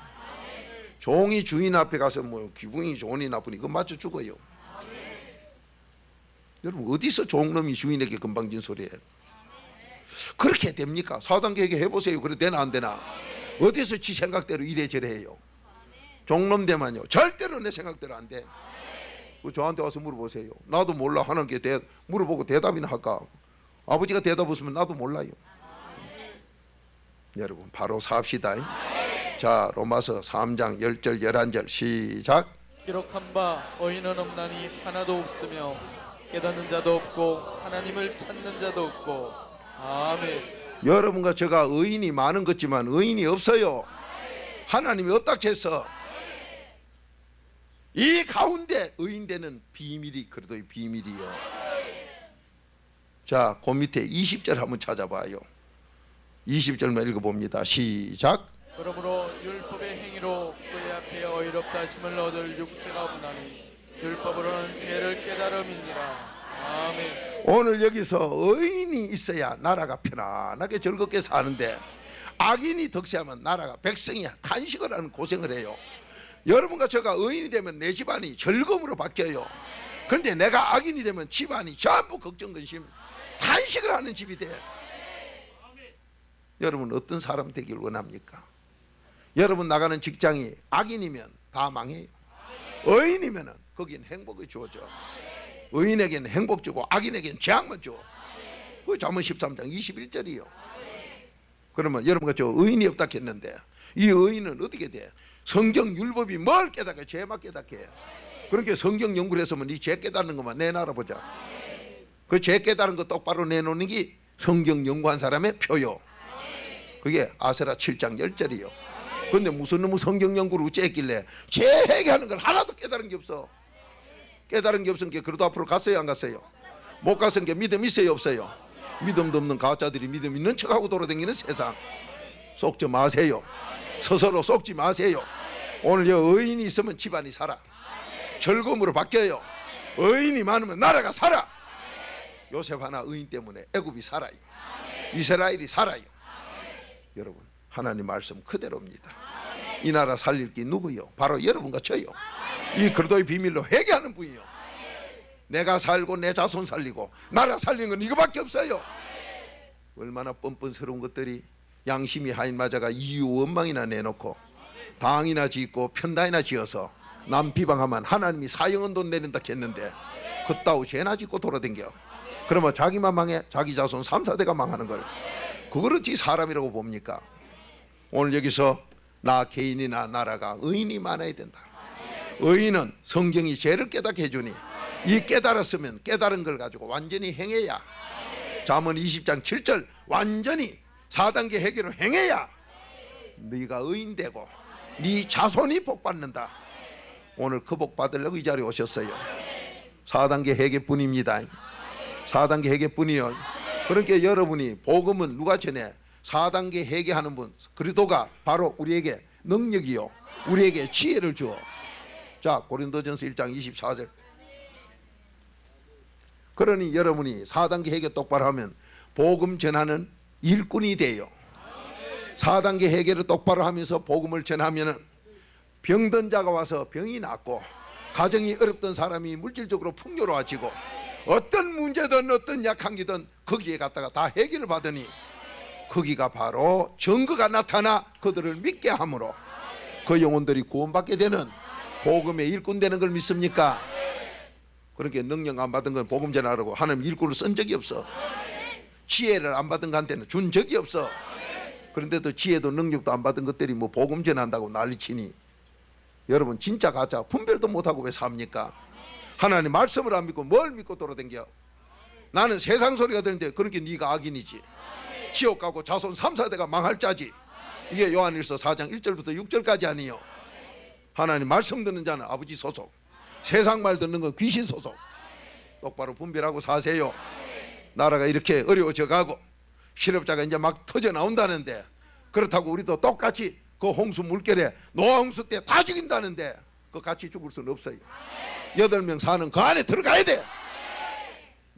종이 주인 앞에 가서 뭐 기분이 좋으니 나쁘니 그거 맞춰 죽어요. 여러분 어디서 종놈이 주인에게 건방진 소리예요? 그렇게 됩니까? 4단계 회개 해보세요. 그래 되나 안 되나? 어디서 지 생각대로 이래저래 해요? 종놈 되면요 절대로 내 생각대로 안 돼. 저한테 와서 물어보세요. 나도 몰라. 하나님께 물어보고 대답이나 할까? 아버지가 대답 없으면 나도 몰라요. 여러분 바로 삽시다. 자, 로마서 3장 10절 11절 시작. 기록한 바 의인은 없나니 하나도 없으며 깨닫는 자도 없고 하나님을 찾는 자도 없고. 아멘. 여러분과 제가 의인이 많은 것지만 의인이 없어요. 하나님이 없다 해서 이 가운데 의인되는 비밀이 그래도 비밀이요. 자, 그 밑에 20절 한번 찾아봐요. 20절만 읽어봅니다. 시작. 그러므로 율법의 행위로 그의 앞에 의롭다 하심을 얻을 육체가 없나니 율법으로는 죄를 깨달음이니라. 아멘. 오늘 여기서 의인이 있어야 나라가 편안하게 즐겁게 사는데 악인이 덕세하면 나라가 백성이 탄식을 하는 고생을 해요. 여러분과 제가 의인이 되면 내 집안이 즐거움으로 바뀌어요. 그런데 내가 악인이 되면 집안이 전부 걱정 근심 탄식을 하는 집이 돼. 여러분 어떤 사람 되길 원합니까? 여러분 나가는 직장이 악인이면 다 망해요. 의인이면 거긴 행복이 주어져. 의인에게는 행복 주고 악인에게는 재앙만 줘. 그 잠언 13장 21절이요. 그러면 여러분과 저 의인이 없다 했는데 이 의인은 어떻게 돼? 성경 율법이 뭘 깨닫게? 죄만 깨닫게 해요. 그러니까 성경 연구를 했으면 이 죄 깨닫는 것만 내놔라 보자. 그 죄 깨달은 거 똑바로 내놓는 게 성경 연구한 사람의 표요. 그게 아세라 7장 10절이요. 그런데 무슨 놈의 성경 연구를 어째 했길래 죄 해결하는 걸 하나도 깨달은 게 없어. 깨달은 게 없으니까 그래도 앞으로 갔어요 안 갔어요? 못 갔으니까 믿음 있어요 없어요? 믿음도 없는 가짜들이 믿음 있는 척하고 돌아다니는 세상 속지 마세요. 스스로 속지 마세요. 오늘 여 의인이 있으면 집안이 살아. 즐거움으로 바뀌어요. 의인이 많으면 나라가 살아. 요셉 하나 의인 때문에 애굽이 살아요. 이스라엘이 살아요. 여러분 하나님 말씀 그대로입니다. 이 나라 살릴 게 누구요? 바로 여러분과 저요. 이 그리스도의 비밀로 회개하는 분이요. 내가 살고 내 자손 살리고 나라 살리는 건 이거밖에 없어요. 얼마나 뻔뻔스러운 것들이 양심이 하인 마자가 이유 원망이나 내놓고 당이나 짓고 편당이나 지어서 남 비방하면 하나님이 사형은 돈 내린다 했는데 그따위 죄나 짓고 돌아댕겨. 그러면 자기만 망해. 자기 자손 3, 4대가 망하는 걸 그걸 어찌 사람이라고 봅니까? 오늘 여기서 나 개인이나 나라가 의인이 많아야 된다. 의인은 성경이 죄를 깨닫게 해주니 이 깨달았으면 깨달은 걸 가지고 완전히 행해야. 잠언 20장 7절 완전히 4단계 해결을 행해야 네가 의인 되고 네 자손이 복 받는다. 오늘 그 복 받으려고 이 자리에 오셨어요. 4단계 회개뿐입니다. 4단계 회개뿐이요. 그러니까 여러분이 복음은 누가 전해? 4단계 회개하는 분 그리스도가 바로 우리에게 능력이요 우리에게 지혜를 주어. 자, 고린도전서 1장 24절. 그러니 여러분이 4단계 회개 똑바로 하면 복음 전하는 일꾼이 돼요. 4단계 회개를 똑바로 하면서 복음을 전하면 병든 자가 와서 병이 낫고 가정이 어렵던 사람이 물질적으로 풍요로워지고 어떤 문제든 어떤 약한 기든 거기에 갔다가 다 해결을 받으니 거기가 바로 증거가 나타나 그들을 믿게 함으로 그 영혼들이 구원받게 되는 복음의 일꾼 되는 걸 믿습니까? 그렇게 능력 안 받은 건 복음 전하라고 하나님 일꾼을 쓴 적이 없어. 지혜를 안 받은 것한테는 준 적이 없어. 그런데도 지혜도 능력도 안 받은 것들이 뭐 복음 전한다고 난리치니 여러분 진짜 가짜 분별도 못하고 왜 삽니까? 하나님 말씀을 안 믿고 뭘 믿고 돌아댕겨? 나는 세상 소리가 들리는데 그렇게 네가 악인이지. 지옥 가고 자손 3, 4대가 망할 자지. 이게 요한일서 4장 1절부터 6절까지 아니요. 하나님 말씀 듣는 자는 아버지 소속, 세상 말 듣는 건 귀신 소속. 똑바로 분별하고 사세요. 나라가 이렇게 어려워져 가고 실업자가 이제 막 터져 나온다는데 그렇다고 우리도 똑같이 그 홍수 물결에 노아 홍수 때 다 죽인다는데 그 같이 죽을 수는 없어요. 8명 사는 그 안에 들어가야 돼.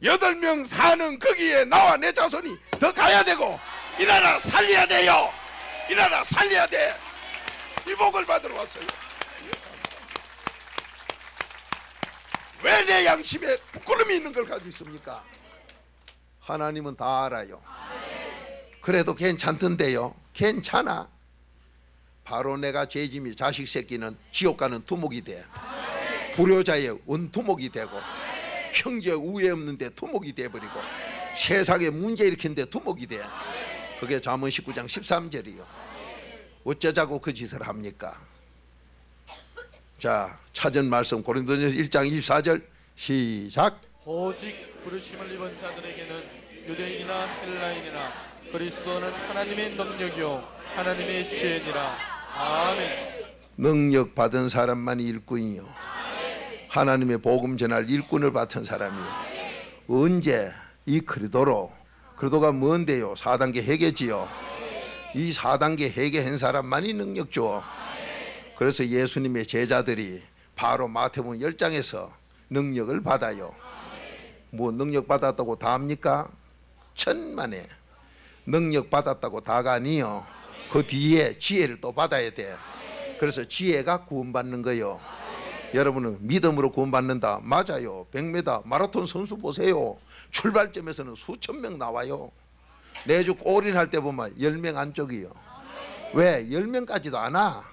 8명 사는 거기에 나와 내 자손이 더 가야 되고 이 나라 살려야 돼요. 이 나라 살려야 돼. 이 복을 받으러 왔어요. 왜 내 양심에 부끄러움이 있는 걸 가지고 있습니까? 하나님은 다 알아요. 그래도 괜찮던데요. 괜찮아. 바로 내가 죄짐이 자식 새끼는 지옥 가는 두목이 돼. 불효자의 원두목이 되고 형제 우애 없는데 두목이 돼버리고 세상에 문제 일으키는데 두목이 돼. 그게 잠언 19장 13절이요. 어쩌자고 그 짓을 합니까? 자, 찾은 말씀 고린도전서 1장 24절 시작. 오직 부르심을 입은 자들에게는 유대인이나 헬라인이나 그리스도는 하나님의 능력이요 하나님의 지혜니라. 아멘. 능력 받은 사람만이 일꾼이요. 하나님의 복음 전할 일꾼을 맡은 사람이요. 언제 이 그리도가 뭔데요? 4단계 회개지요. 이 4단계 회개한 사람만이 능력 줘. 그래서 예수님의 제자들이 바로 마태복음 10장에서 능력을 받아요. 뭐 능력 받았다고 다 합니까? 천만에. 능력 받았다고 다가 아니요. 그 뒤에 지혜를 또 받아야 돼. 그래서 지혜가 구원받는 거요. 여러분은 믿음으로 구원받는다. 맞아요. 100m 마라톤 선수 보세요. 출발점에서는 수천 명 나와요. 매주 골인할 때 보면 10명 안쪽이요. 왜? 10명까지도 안 와.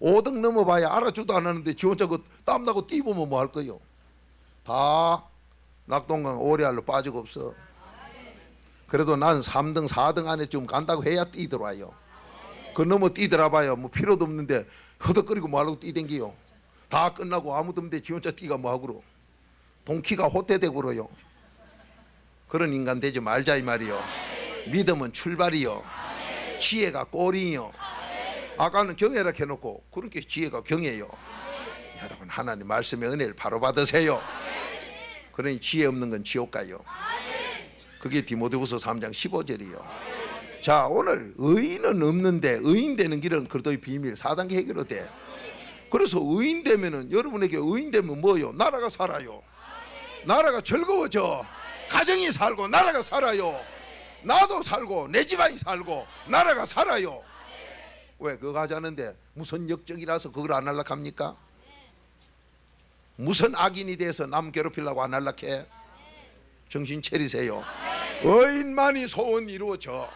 5등 넘어봐야 알아주도 안 하는데 지 혼자 그 땀나고 뛰보면 뭐 할 거요? 다 낙동강 오래알로 빠지고 없어. 그래도 난 3등 4등 안에 좀 간다고 해야 뛰더라요. 그 넘어 뛰더라 봐요. 뭐 필요도 없는데 허덕거리고 뭐하려고 뛰댕기요. 다 끝나고 아무도 없는데 지 혼자 뛰가 뭐하고로. 동키가 호태되고 그러요. 그런 인간 되지 말자 이 말이요. 믿음은 출발이요. 지혜가 골이요. 아까는 경애라 해놓고 그렇게 지혜가 경애요. 여러분 하나님 말씀의 은혜를 바로 받으세요. 그러니 지혜 없는 건 지옥 가요. 그게 디모데후서 3장 15절이요. 자, 오늘 의인은 없는데 의인 되는 길은 그리스도의 비밀 4단계 해결로 돼. 그래서 의인 되면은 여러분에게 의인 되면 뭐요? 나라가 살아요. 나라가 즐거워져. 가정이 살고 나라가 살아요. 나도 살고 내 집안이 살고 나라가 살아요. 왜 그거 하자는데 무슨 역적이라서 그걸 안 할락합니까? 무슨 악인이 돼서 남 괴롭히려고 안 할락해? 정신 차리세요. 의인만이 소원 이루어져.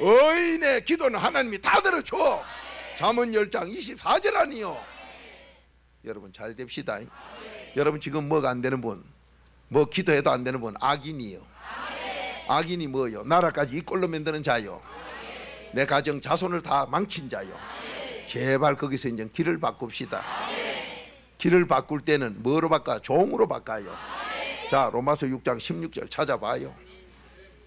의인의 기도는 하나님이 다 들어줘. 잠언 10장 24절 아니요. 여러분 잘 됩시다. 여러분 지금 뭐가 안 되는 분, 뭐 기도해도 안 되는 분 악인이요. 악인이 뭐요? 나라까지 이 꼴로 만드는 자요. 내 가정 자손을 다 망친 자요. 제발 거기서 이제 길을 바꿉시다. 길을 바꿀 때는 뭐로 바꿔? 종으로 바꿔요. 자, 로마서 6장 16절 찾아봐요.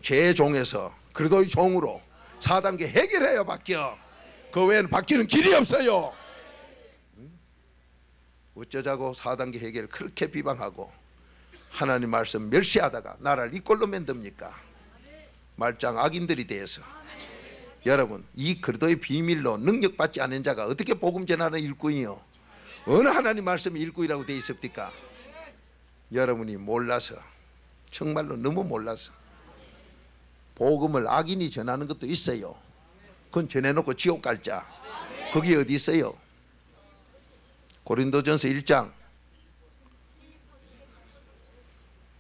죄의 종에서 그리스도의 종으로 4단계 해결해야 바뀌어. 그 외에는 바뀌는 길이 없어요. 어쩌자고 4단계 해결을 그렇게 비방하고 하나님 말씀 멸시하다가 나라를 이 꼴로 만듭니까? 말짱 악인들이 대해서. 여러분 이 그리스도의 비밀로 능력받지 않은 자가 어떻게 복음 전하는 일꾼이요? 어느 하나님 말씀이 일꾼이라고 되어 있습니까? 여러분이 몰라서, 정말로 너무 몰라서. 복음을 악인이 전하는 것도 있어요. 그건 전해놓고 지옥 갈 자. 거기 어디 있어요? 고린도전서 1장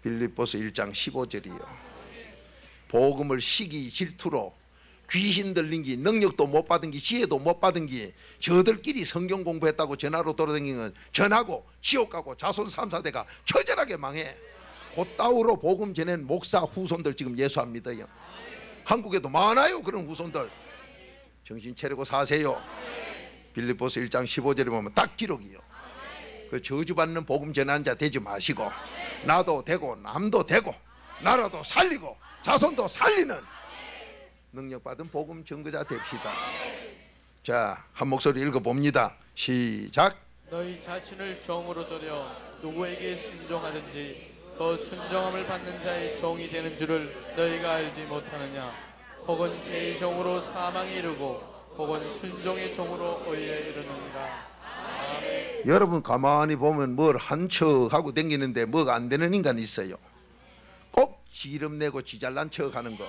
빌립보서 1장 15절이요. 복음을 시기 질투로 귀신 들린 기, 능력도 못 받은 기, 지혜도 못 받은 기, 저들끼리 성경 공부했다고 전화로 돌아다니는 건 전하고 지옥 가고 자손 3, 4대가 처절하게 망해. 곧다우로 복음 전한 목사 후손들 지금 예수합니다요. 한국에도 많아요 그런 후손들. 정신 차리고 사세요. 빌립보서 1장 15절에 보면 딱 기록이요. 그 저주받는 복음 전하는 자 되지 마시고 나도 되고 남도 되고 나라도 살리고 자손도 살리는 능력받은 복음 증거자 됩시다. 자, 한 목소리 읽어봅니다. 시작. 너희 자신을 종으로 들여 누구에게 순종하든지 그 순종함을 받는 자의 종이 되는 줄을 너희가 알지 못하느냐? 혹은 제 종으로 사망에 이르고 혹은 순종의 종으로 의에 이르느니라. 아멘. 여러분 가만히 보면 뭘 한 척하고 댕기는데 뭐가 안 되는 인간이 있어요. 꼭 지름 내고 지잘난 척하는 거.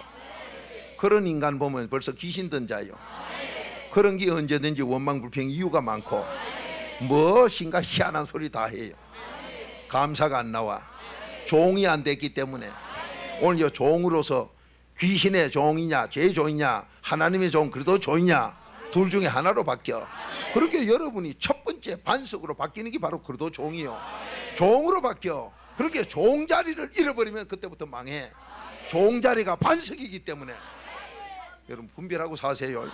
그런 인간 보면 벌써 귀신 든 자요. 그런 게 언제든지 원망불평 이유가 많고 무엇인가 희한한 소리 다 해요. 감사가 안 나와. 종이 안 됐기 때문에. 오늘 저 종으로서 귀신의 종이냐 제 종이냐 하나님의 종 그래도 종이냐 둘 중에 하나로 바뀌어. 그렇게 여러분이 첫 번째 반석으로 바뀌는 게 바로 그래도 종이요. 종으로 바뀌어. 그렇게 종 자리를 잃어버리면 그때부터 망해. 종 자리가 반석이기 때문에 여러분 분별하고 사세요.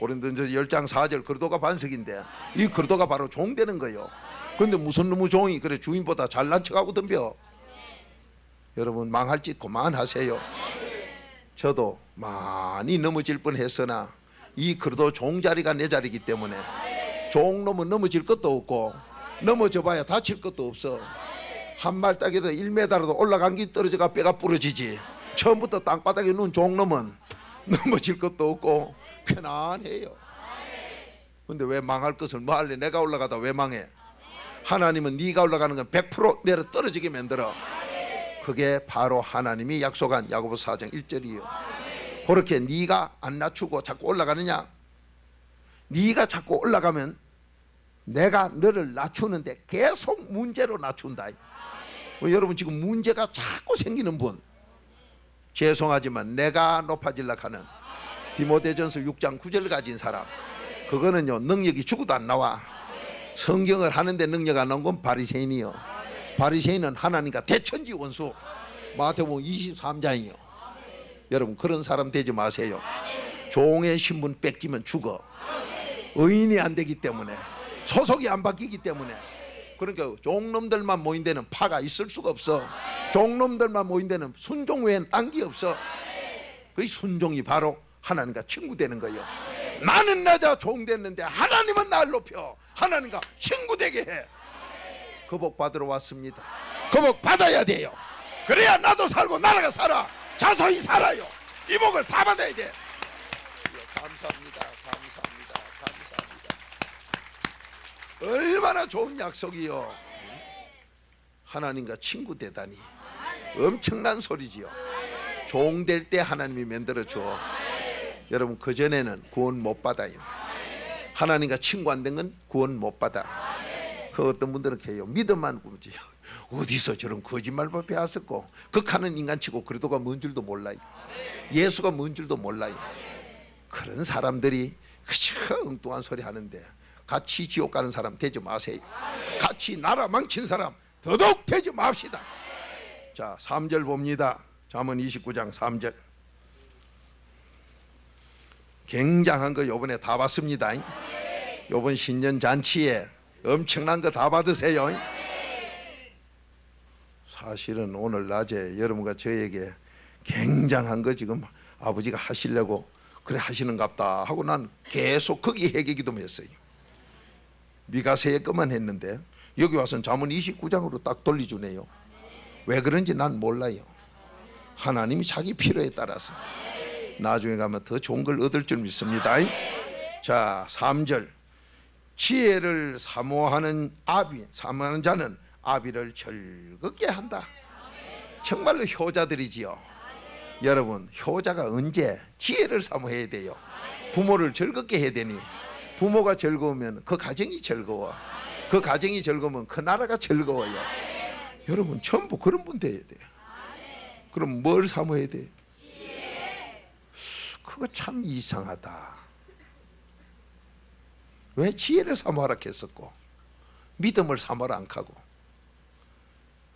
고린도전서 10장 4절 그리도가 반석인데 이 그리도가 바로 종 되는 거예요. 근데 무슨 놈의 종이 그래 주인보다 잘난 척하고 덤벼. 여러분 망할 짓 그만하세요. 저도 많이 넘어질 뻔했으나 이 그리도 종자리가 내 자리이기 때문에 종놈은 넘어질 것도 없고 넘어져 봐야 다칠 것도 없어. 한 말 따기도 1m라도 올라간 게 떨어져가 뼈가 부러지지. 처음부터 땅바닥에 누운 종놈은 넘어질 것도 없고 편안해요. 근데 왜 망할 것을 뭐 할래? 내가 올라가다 왜 망해? 하나님은 네가 올라가는 건 100% 내려 떨어지게 만들어. 그게 바로 하나님이 약속한 야고보서 4장 1절이에요. 그렇게 네가 안 낮추고 자꾸 올라가느냐? 네가 자꾸 올라가면 내가 너를 낮추는데 계속 문제로 낮춘다. 여러분 지금 문제가 자꾸 생기는 분 죄송하지만 내가 높아지려고 하는 디모데전서 6장 9절 가진 사람 그거는요 능력이 죽어도 안 나와. 성경을 하는데 능력 안 나온 건 바리새인이요. 바리새인은 하나님과 대천지 원수. 마태복음 23장이요. 여러분 그런 사람 되지 마세요. 종의 신분 뺏기면 죽어. 의인이 안 되기 때문에 소속이 안 바뀌기 때문에. 그러니까 종놈들만 모인 데는 파가 있을 수가 없어. 종놈들만 모인 데는 순종 외엔 딴 게 없어. 그 순종이 바로 하나님과 친구 되는 거예요. 나는 낮아 종 됐는데 하나님은 날 높여 하나님과 친구 되게 해. 그 복 받으러 왔습니다. 그 복 받아야 돼요. 그래야 나도 살고 나라가 살아. 자손이 살아요. 이 복을 다 받아야 돼. 감사합니다. 감사합니다. 감사합니다. 얼마나 좋은 약속이요. 하나님과 친구 되다니 엄청난 소리지요. 종 될 때 하나님이 만들어줘. 여러분 그전에는 구원 못 받아요. 하나님과 친구 안 된 건 구원 못 받아. 그 어떤 분들은 해요. 믿음만 꾸지 어디서 저런 거짓말만 배웠었고 극하는 인간치고 그리도가 뭔 줄도 몰라요. 예수가 뭔 줄도 몰라요. 그런 사람들이 그저 엉뚱한 소리 하는데 같이 지옥 가는 사람 되지 마세요. 같이 나라 망친 사람 더더욱 되지 맙시다. 자 3절 봅니다. 잠언 29장 3절 굉장한 거 요번에 다 봤습니다. 요번 신년 잔치에 엄청난 거 다 받으세요. 사실은 오늘 낮에 여러분과 저에게 굉장한 거 지금 아버지가 하시려고 그래 하시는갑다 하고 난 계속 거기 회개기도 했어요. 미가세의 것만 했는데 여기 와서는 잠언 29장으로 딱 돌려주네요. 왜 그런지 난 몰라요. 하나님이 자기 필요에 따라서 나중에 가면 더 좋은 걸 얻을 줄 믿습니다. 자 3절 지혜를 사모하는 자는 아비를 즐겁게 한다. 정말로 효자들이지요. 여러분 효자가 언제 지혜를 사모해야 돼요. 부모를 즐겁게 해야 되니 부모가 즐거우면 그 가정이 즐거워. 그 가정이 즐거우면 그 나라가 즐거워요. 여러분 전부 그런 분 돼야 돼요. 그럼 뭘 사모해야 돼요? 그거 참 이상하다. 왜 지혜를 사모하라 했었고 믿음을 사모하라 안 하고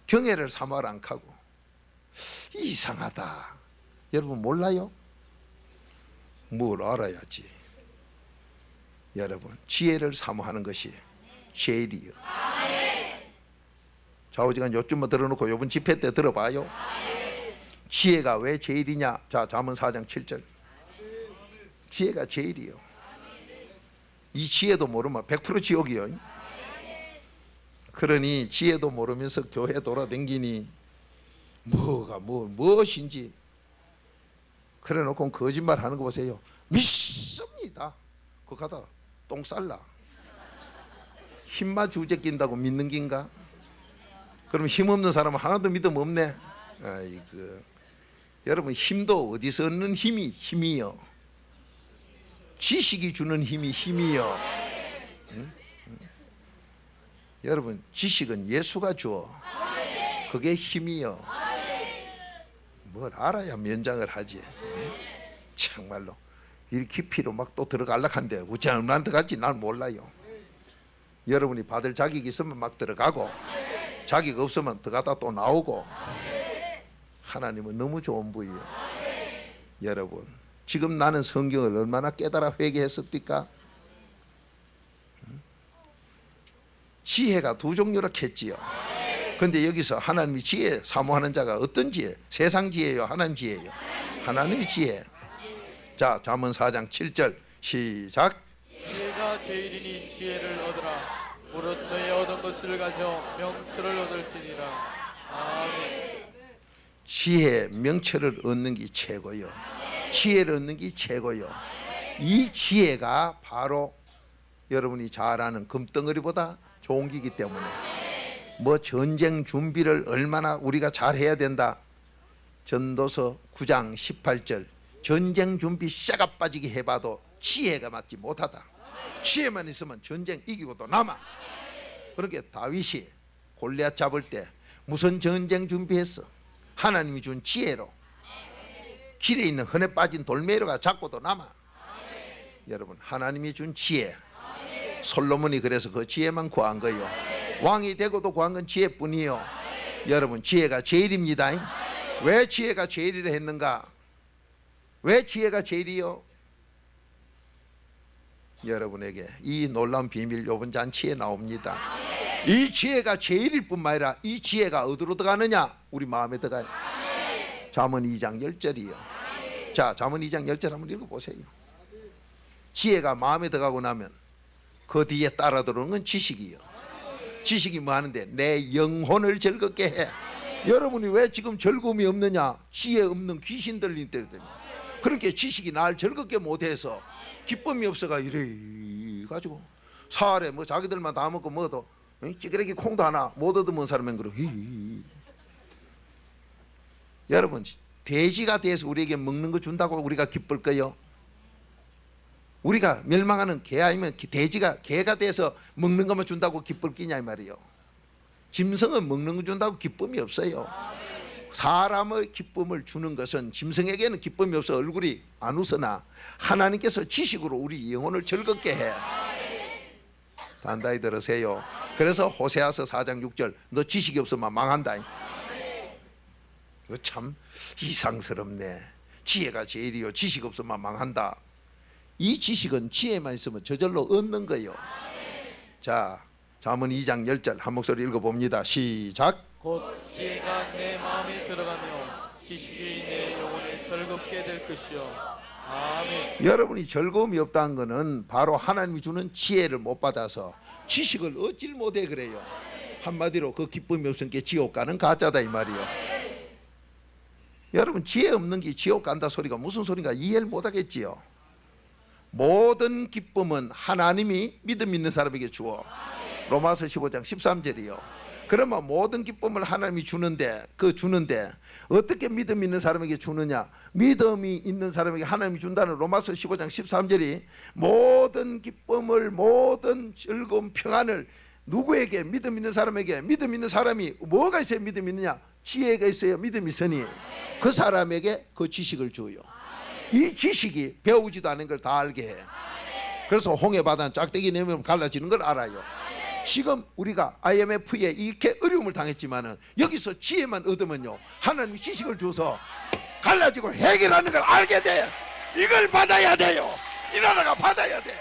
경애를 사모하라 안 하고 이상하다. 여러분 몰라요? 뭘 알아야지. 여러분 지혜를 사모하는 것이 제일이요. 좌우지간 요쯤만 들어놓고 요번 집회 때 들어봐요. 지혜가 왜 제일이냐. 자 잠언 4장 7절 지혜가 제일이요. 이 지혜도 모르면 100% 지옥이요. 그러니 지혜도 모르면서 교회 돌아다니니 무엇인지 그래 놓고 거짓말 하는 거 보세요. 믿습니다. 그거 가다 똥 쌀라. 힘만 주제 낀다고 믿는 긴가? 그럼 힘없는 사람은 하나도 믿음 없네. 아이고. 여러분, 힘도 어디서 얻는 힘이요. 지식이 주는 힘이요. 응? 여러분, 지식은 예수가 줘. 그게 힘이요. 뭘 알아야 면장을 하지. 정말로 이 깊이로 막 또 들어가려고 한데 우째 얼마나 들어갈지 난 몰라요. 여러분이 받을 자격이 있으면 막 들어가고 자격 없으면 들어가다 또 나오고. 하나님은 너무 좋은 분이에요. 여러분, 지금 나는 성경을 얼마나 깨달아 회개했습니까? 지혜가 두 종류라 했지요. 그런데 여기서 하나님이 지혜 사모하는 자가 어떤 지혜? 세상 지혜요, 하나님 지혜요? 하나님의 지혜. 자, 잠언 4장 7절 시작. 지혜가 제일이니 지혜를 얻으라. 무릇 너의 얻은 것을 가져 명철을 얻을지니라. 아멘. 지혜, 명철을 얻는 게 최고요. 지혜를 얻는 게 최고요. 이 지혜가 바로 여러분이 잘 아는 금덩어리보다 좋은 기기 때문에 뭐 전쟁 준비를 얼마나 우리가 잘 해야 된다. 전도서 9장 18절 전쟁 준비 싹아 빠지게 해봐도 지혜가 맞지 못하다. 지혜만 있으면 전쟁 이기고도 남아. 그렇게 다윗이 골리앗 잡을 때 무슨 전쟁 준비했어? 하나님이 준 지혜로. 길에 있는 흔해 빠진 돌멩이가 잡고도 남아. 여러분, 하나님이 준 지혜. 솔로몬이 그래서 그 지혜만 구한 거예요. 왕이 되고도 구한 건 지혜뿐이요. 여러분, 지혜가 제일입니다. 왜 지혜가 제일이라 했는가? 왜 지혜가 제일이요? 여러분에게 이 놀라운 비밀 요번 잔치에 나옵니다. 이 지혜가 제일일 뿐만 아니라 이 지혜가 어디로 들어가느냐? 우리 마음에 들어가요. 잠언 2장 10절이요. 자, 잠언 2장 10절 한번 읽어보세요. 지혜가 마음에 들어가고 나면 그 뒤에 따라 들어오는 건 지식이요. 지식이 뭐 하는데? 내 영혼을 즐겁게 해. 여러분이 왜 지금 즐거움이 없느냐? 지혜 없는 귀신 들린 때거든요. 그렇게 지식이 날 즐겁게 못해서 기쁨이 없어가 이래 가지고 사활에 뭐 자기들만 다 먹고 뭐도 찌그레기 콩도 하나 못 얻으면 사람은 그러. 여러분, 돼지가 돼서 우리에게 먹는 거 준다고 우리가 기쁠 거요? 우리가 멸망하는 개 아니면 돼지가 개가 돼서 먹는 것만 준다고 기쁠 끼냐 이 말이요. 짐승은 먹는 거 준다고 기쁨이 없어요. 사람의 기쁨을 주는 것은 짐승에게는 기쁨이 없어 얼굴이 안 웃으나 하나님께서 지식으로 우리 영혼을 즐겁게 해. 단단히 들으세요. 그래서 호세아서 4장 6절 너 지식이 없으면 망한다. 이거 참 이상스럽네. 지혜가 제일이요 지식 없으면 망한다. 이 지식은 지혜만 있으면 저절로 얻는 거예요. 자, 잠언 2장 10절 한 목소리 읽어봅니다. 시작. 곧 지혜가 내 마음에 들어가며 지식이 내 영혼에 즐겁게 될 것이요. 아멘. 여러분이 즐거움이 없다는 것은 바로 하나님이 주는 지혜를 못 받아서 지식을 얻질 못해 그래요. 한마디로 그 기쁨이 없으니까 지옥 가는 가짜다 이 말이요. 여러분, 지혜 없는 게 지옥 간다 소리가 무슨 소리인가 이해를 못 하겠지요. 모든 기쁨은 하나님이 믿음 있는 사람에게 주어. 로마서 15장 13절이요. 그러면 모든 기쁨을 하나님이 주는데 어떻게 믿음 있는 사람에게 주느냐? 믿음이 있는 사람에게 하나님이 준다는 로마서 15장 13절이 모든 기쁨을 모든 즐거움 평안을 누구에게? 믿음 있는 사람에게. 믿음 있는 사람이 뭐가 있어야 믿음 있느냐? 지혜가 있어야 믿음이 있으니 그 사람에게 그 지식을 줘요. 이 지식이 배우지도 않은 걸 다 알게 해. 그래서 홍해 바다는 짝대기 내면 갈라지는 걸 알아요. 지금 우리가 IMF에 이렇게 어려움을 당했지만은 여기서 지혜만 얻으면요 하나님이 지식을 줘서 갈라지고 해결하는 걸 알게 돼. 이걸 받아야 돼요. 이 나라가 받아야 돼.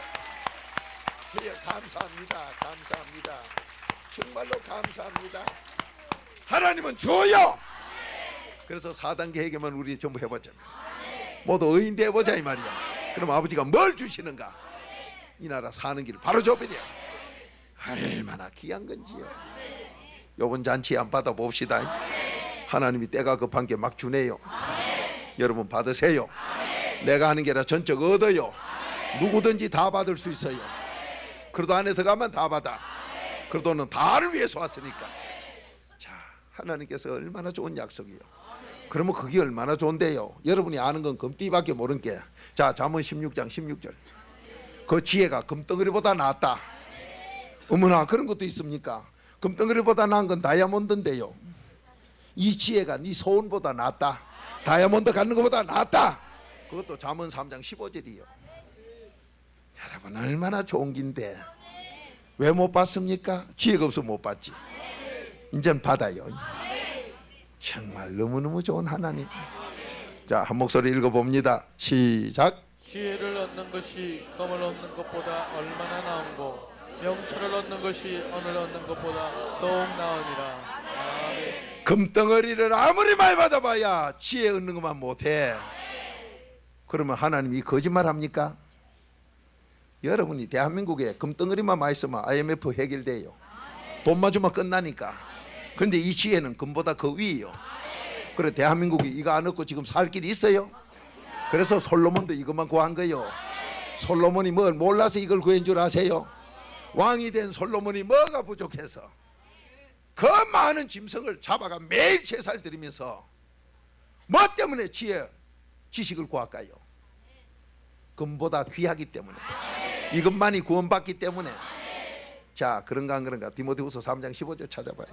예, 감사합니다. 감사합니다. 정말로 감사합니다. 하나님은 줘요. 그래서 4단계 해결만 우리 전부 해보자. 모두 의인 되어보자 이 말이야. 그럼 아버지가 뭘 주시는가? 이 나라 사는 길을 바로 줘버려. 얼마나 귀한 건지요. 요번 잔치에 안 받아봅시다. 하나님이 때가 급한 게 막 주네요. 여러분 받으세요. 내가 하는 게 아니라 전적 얻어요. 누구든지 다 받을 수 있어요. 그래도 안에 들어가면 다 받아. 그래도는 다를 위해서 왔으니까. 자, 하나님께서 얼마나 좋은 약속이요. 그러면 그게 얼마나 좋은데요. 여러분이 아는 건 금띠밖에 모르는 게. 자, 잠언 16장 16절. 그 지혜가 금덩어리보다 낫다. 어머나, 그런 것도 있습니까? 금덩어리보다 나은 건 다이아몬드인데요. 이 지혜가 네 소원보다 낫다. 다이아몬드 갖는 것보다 낫다. 그것도 잠언 3장 15절이요. 여러분, 얼마나 좋은 긴데 왜 못 받습니까? 지혜가 없어 못 받지. 이제는 받아요. 정말 너무너무 좋은 하나님. 자, 한 목소리 읽어봅니다. 시작. 지혜를 얻는 것이 금을 얻는 것보다 얼마나 나은고 명철을 얻는 것이 언을 얻는 것보다 더욱 나으니라. 아멘. 금덩어리를 아무리 많이 받아봐야 지혜 얻는 것만 못해. 그러면 하나님이 거짓말합니까? 여러분이 대한민국에 금덩어리만 많이 있으면 IMF 해결돼요. 돈만 주면 끝나니까. 그런데 이 지혜는 금보다 그 위요. 그래, 대한민국이 이거 안 얻고 지금 살 길이 있어요? 그래서 솔로몬도 이것만 구한 거요. 솔로몬이 뭘 몰라서 이걸 구한 줄 아세요? 왕이 된 솔로몬이 뭐가 부족해서 그 많은 짐승을 잡아가 매일 제사를 드리면서 뭐 때문에 지식을 구할까요? 금보다 귀하기 때문에, 이것만이 구원받기 때문에. 자, 그런가 안 그런가? 디모데후서 3장 15절 찾아봐요.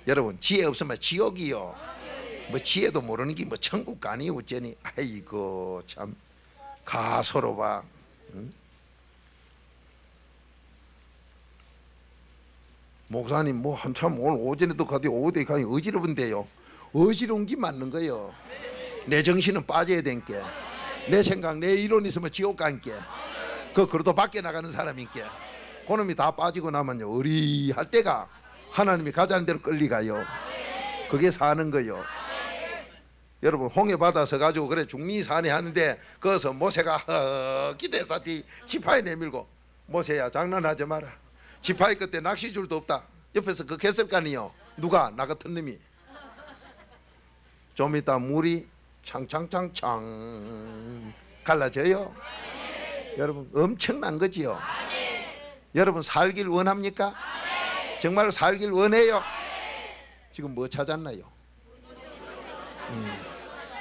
여러분, 지혜 없으면 지옥이요. 뭐 지혜도 모르는 게 뭐 천국 아니 어쩌니. 아이고 참 가소로 봐. 응? 목사님 뭐 한참 오늘 오전에도 가도 오후에 가니 어지러운데요. 어지러운 게 맞는 거예요. 내 정신은 빠져야 된 게, 내 생각 내 이론 있으면 지옥 간 게, 그래도 밖에 나가는 사람인 게, 그놈이 다 빠지고 나면요 어리할 때가 하나님이 가자는 대로 끌리가요. 그게 사는 거요. 여러분, 홍해 받아서 가지고 그래 중리 산에 하는데 거기서 모세가 기대사티 지파에 내밀고, 모세야 장난하지 마라. 지파이 그때 낚시줄도 없다. 옆에서 그 했을 거 아니요. 누가? 나 같은 놈이. 좀 이따 물이 창창창창 갈라져요. 여러분, 엄청난 거지요. 여러분, 살길 원합니까? 정말 살길 원해요? 지금 뭐 찾았나요?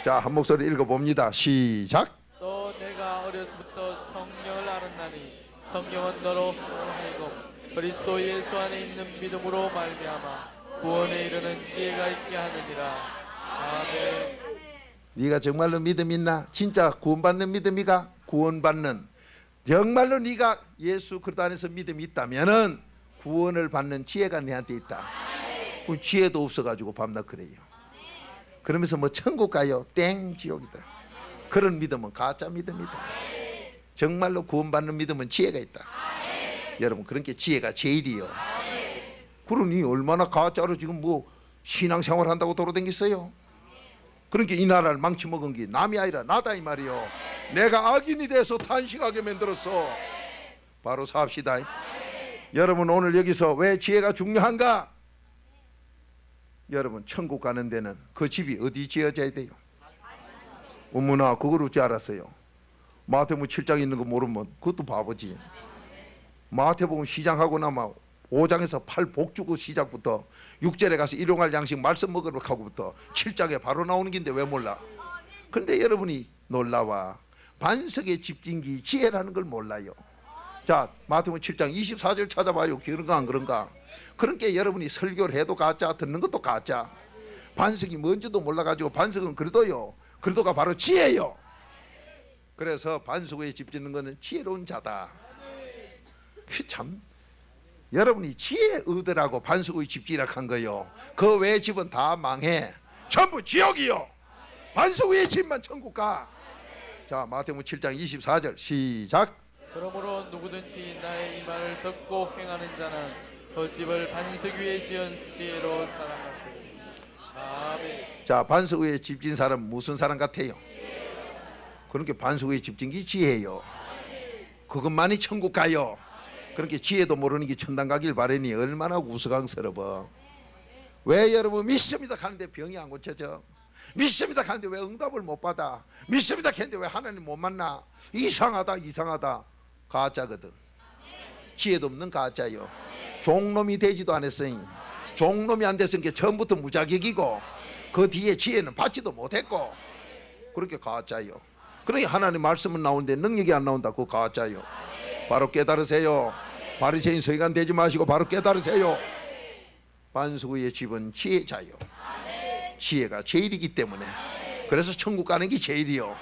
자, 한 목소리 읽어봅니다. 시작. 또 내가 어려서부터 성령을 알았나니 성령은 너로 하여금 그리스도 예수 안에 있는 믿음으로 말미암아 구원에 이르는 지혜가 있게 하느니라. 아멘. 네가 정말로 믿음 있나? 진짜 구원받는 믿음이가? 구원받는, 정말로 네가 예수 그리스도 안에서 믿음이 있다면은 구원을 받는 지혜가 내한테 있다. 그 지혜도 없어가지고 밤낮 그래요. 그러면서 뭐 천국 가요? 땡, 지옥이다. 그런 믿음은 가짜 믿음이다. 정말로 구원받는 믿음은 지혜가 있다. 여러분, 그러니까 지혜가 제일이요. 그러니 얼마나 가짜로 지금 뭐 신앙생활 한다고 돌아다니겠어요? 그러니까 이 나라를 망쳐먹은 게 남이 아니라 나다 이 말이요. 내가 악인이 돼서 탄식하게 만들었어. 바로 삽시다. 여러분, 오늘 여기서 왜 지혜가 중요한가? 여러분, 천국 가는 데는 그 집이 어디 지어져야 돼요? 어머나, 그걸 어찌 알았어요? 마태복음 7장 있는 거 모르면 그것도 바보지. 마태복음 시작하고 나면 5장에서 팔복 주고 시작부터 6절에 가서 일용할 양식 말씀 먹으러 가고부터 7장에 바로 나오는 긴데 왜 몰라? 근데 여러분이 놀라와 반석의 집진기 지혜라는 걸 몰라요. 자, 마태복음 7장 24절 찾아봐요. 그런가 안 그런가? 그러니까 여러분이 설교를 해도 가짜, 듣는 것도 가짜. 반석이 뭔지도 몰라가지고, 반석은 그래도요, 그래도가 바로 지혜요. 그래서 반석 위에 집 짓는 것은 지혜로운 자다. 참, 여러분이 지혜 얻으라고 반석 위에 집 지으라 한 거요. 그 외의 집은 다 망해. 전부 지옥이요. 반석 위에 집만 천국 가. 자, 마태복음 7장 24절 시작. 그러므로 누구든지 나의 이 말을 듣고 행하는 자는 그 집을 반석 위에 지은 지혜로운 사람 같으니. 아멘. 자, 반석 위에 집 지은 사람 무슨 사람 같아요? 그러니까 반석 위에 집 지은 게 지혜요. 그것만이 천국 가요. 그렇게 지혜도 모르는 게 천당 가길 바라니 얼마나 우스꽝스러워. 왜 여러분 믿습니다 하는데 병이 안 고쳐져? 믿습니다 하는데 왜 응답을 못 받아? 믿습니다 했는데 왜 하나님 못 만나? 이상하다 이상하다. 가짜거든. 지혜도 없는 가짜요. 종놈이 되지도 않았으니, 종놈이 안 됐으니까 처음부터 무자격이고 그 뒤에 지혜는 받지도 못했고, 그렇게 가짜요. 그러니 하나님 말씀은 나오는데 능력이 안 나온다. 그거 가짜요. 바로 깨달으세요. 바리새인 서기관 되지 마시고 바로 깨달으세요. 반수구의 집은 지혜자요. 지혜가 제일이기 때문에. 그래서 천국 가는 게 제일이요.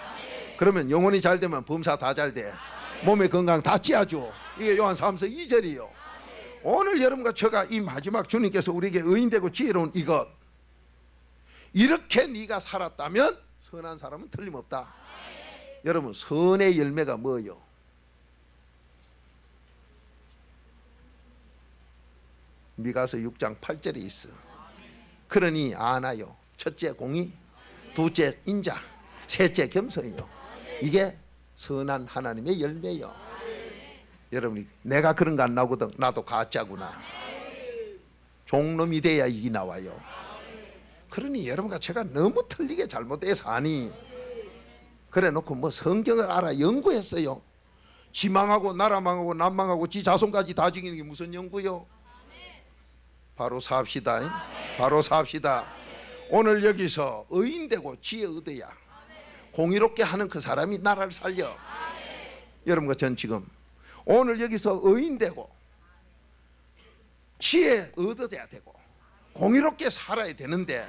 그러면 영혼이 잘 되면 범사 다 잘 돼. 몸의 건강 다 찌어줘. 이게 요한 3서 2절이요. 오늘 여러분과 제가 이 마지막 주님께서 우리에게 의인되고 지혜로운 이것, 이렇게 네가 살았다면 선한 사람은 틀림없다. 여러분, 선의 열매가 뭐예요? 미가서 6장 8절에 있어. 그러니 아나요. 첫째 공의, 둘째 인자, 셋째 겸손이요. 이게 선한 하나님의 열매요. 여러분이 내가 그런 거 안 나오거든. 나도 가짜구나. 종놈이 돼야 이게 나와요. 그러니 여러분과 제가 너무 틀리게 잘못해서 하니, 그래 놓고 뭐 성경을 알아 연구했어요. 지 망하고 나라 망하고 남 망하고 지 자손까지 다 죽이는 게 무슨 연구요? 바로 삽시다. 바로 삽시다. 오늘 여기서 의인되고 지혜 얻어야 공의롭게 하는 그 사람이 나라를 살려. 여러분과 전 지금 오늘 여기서 의인되고 지혜 얻어야 되고 공의롭게 살아야 되는데,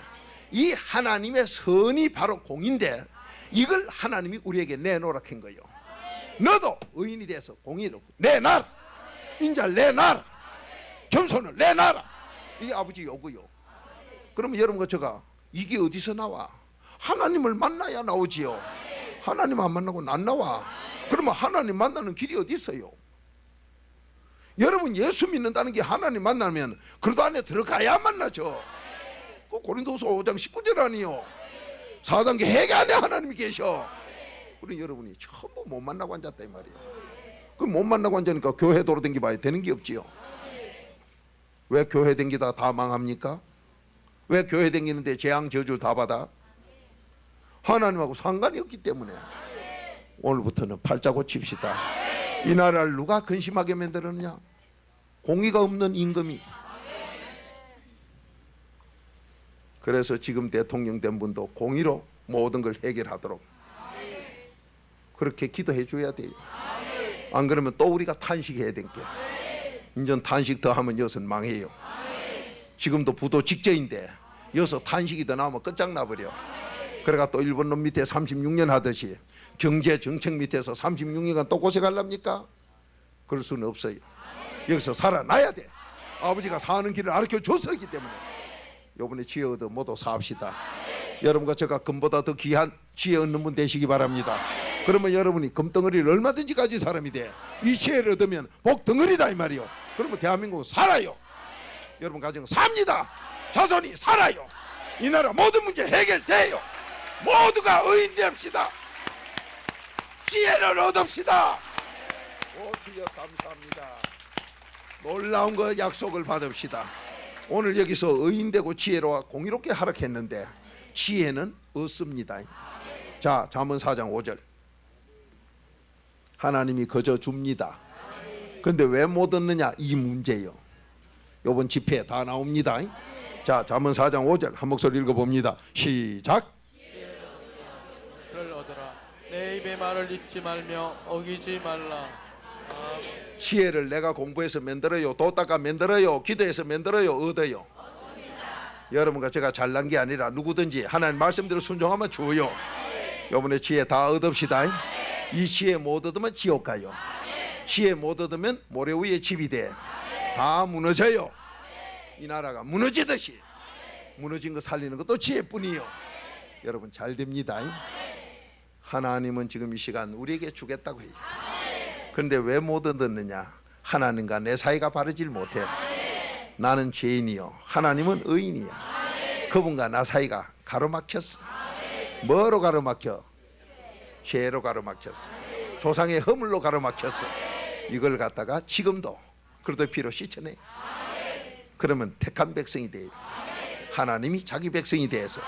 이 하나님의 선이 바로 공인데 이걸 하나님이 우리에게 내놓으라 한 거예요. 너도 의인이 돼서 공의롭고 내놔라. 인자를 내놔라. 겸손을 내놔라. 이게 아버지 요구요. 그러면 여러분과 제가 이게 어디서 나와? 하나님을 만나야 나오지요. 하나님 안 만나고 안 나와. 그러면 하나님 만나는 길이 어디 있어요? 여러분, 예수 믿는다는 게 하나님 만나면 그래도 안에 들어가야 만나죠. 그 고린도서 5장 19절 아니요. 4단계 해계 안에 하나님이 계셔. 그럼 여러분이 전부 못 만나고 앉았다 이 말이에요. 그럼 못 만나고 앉으니까 교회 돌아다니봐야 되는 게 없지요. 왜 교회 다니다 다 망합니까? 왜 교회 다니는데 재앙 저주 다 받아? 하나님하고 상관이 없기 때문에. 오늘부터는 팔자 고칩시다. 이 나라를 누가 근심하게 만들었느냐? 공의가 없는 임금이. 그래서 지금 대통령 된 분도 공의로 모든 걸 해결하도록 그렇게 기도해 줘야 돼요. 안 그러면 또 우리가 탄식해야 되니까. 인전 탄식 더 하면 여기서 망해요. 지금도 부도 직전인데 여기서 탄식이 더 나오면 끝장나버려. 그래가 또 일본 놈 밑에 36년 하듯이 경제 정책 밑에서 36년간 또 고생하랍니까? 그럴 수는 없어요. 여기서 살아나야 돼. 아버지가 사는 길을 가르쳐 줬었기 때문에. 요번에 지혜 얻어 모두 삽시다. 여러분과 제가 금보다 더 귀한 지혜 얻는 분 되시기 바랍니다. 그러면 여러분이 금덩어리를 얼마든지 가진 사람이 돼. 이 지혜를 얻으면 복덩어리다 이 말이요. 그러면 대한민국은 살아요. 여러분 가정 삽니다. 자손이 살아요. 이 나라 모든 문제 해결돼요. 모두가 의인 됩시다. 지혜를 얻읍시다. 오 주여 감사합니다. 놀라운 거 약속을 받읍시다. 오늘 여기서 의인되고 지혜로워 공의롭게 하락했는데 지혜는 없습니다. 자, 잠언 4장 5절. 하나님이 거저 줍니다. 근데 왜 못 얻느냐? 이 문제요. 요번 집회에 다 나옵니다. 자, 잠언 4장 5절 한 목소리 읽어봅니다. 시작. 를 얻어라. 내 입의 말을 잊지 말며 어기지 말라. 지혜를 내가 공부해서 만들어요, 도닦아 만들어요, 기도해서 만들어요, 얻어요? 여러분과 제가 잘난 게 아니라 누구든지 하나님 말씀대로 순종하면 줘요. 이번에 지혜 다 얻읍시다. 이 지혜 못 얻으면 지옥 가요. 지혜 못 얻으면 모래 위에 집이 돼. 다 무너져요. 이 나라가 무너지듯이. 무너진 거 살리는 것도 지혜뿐이요. 여러분 잘 됩니다. 하나님은 지금 이 시간 우리에게 주겠다고 해요. 그런데 왜 못 얻었느냐? 하나님과 내 사이가 바르질 못해. 나는 죄인이요, 하나님은 의인이야. 그분과 나 사이가 가로막혔어. 뭐로 가로막혀? 죄로 가로막혔어. 조상의 허물로 가로막혔어. 이걸 갖다가 지금도 그래도 피로 씻어내. 그러면 택한 백성이 돼. 하나님이 자기 백성이 돼서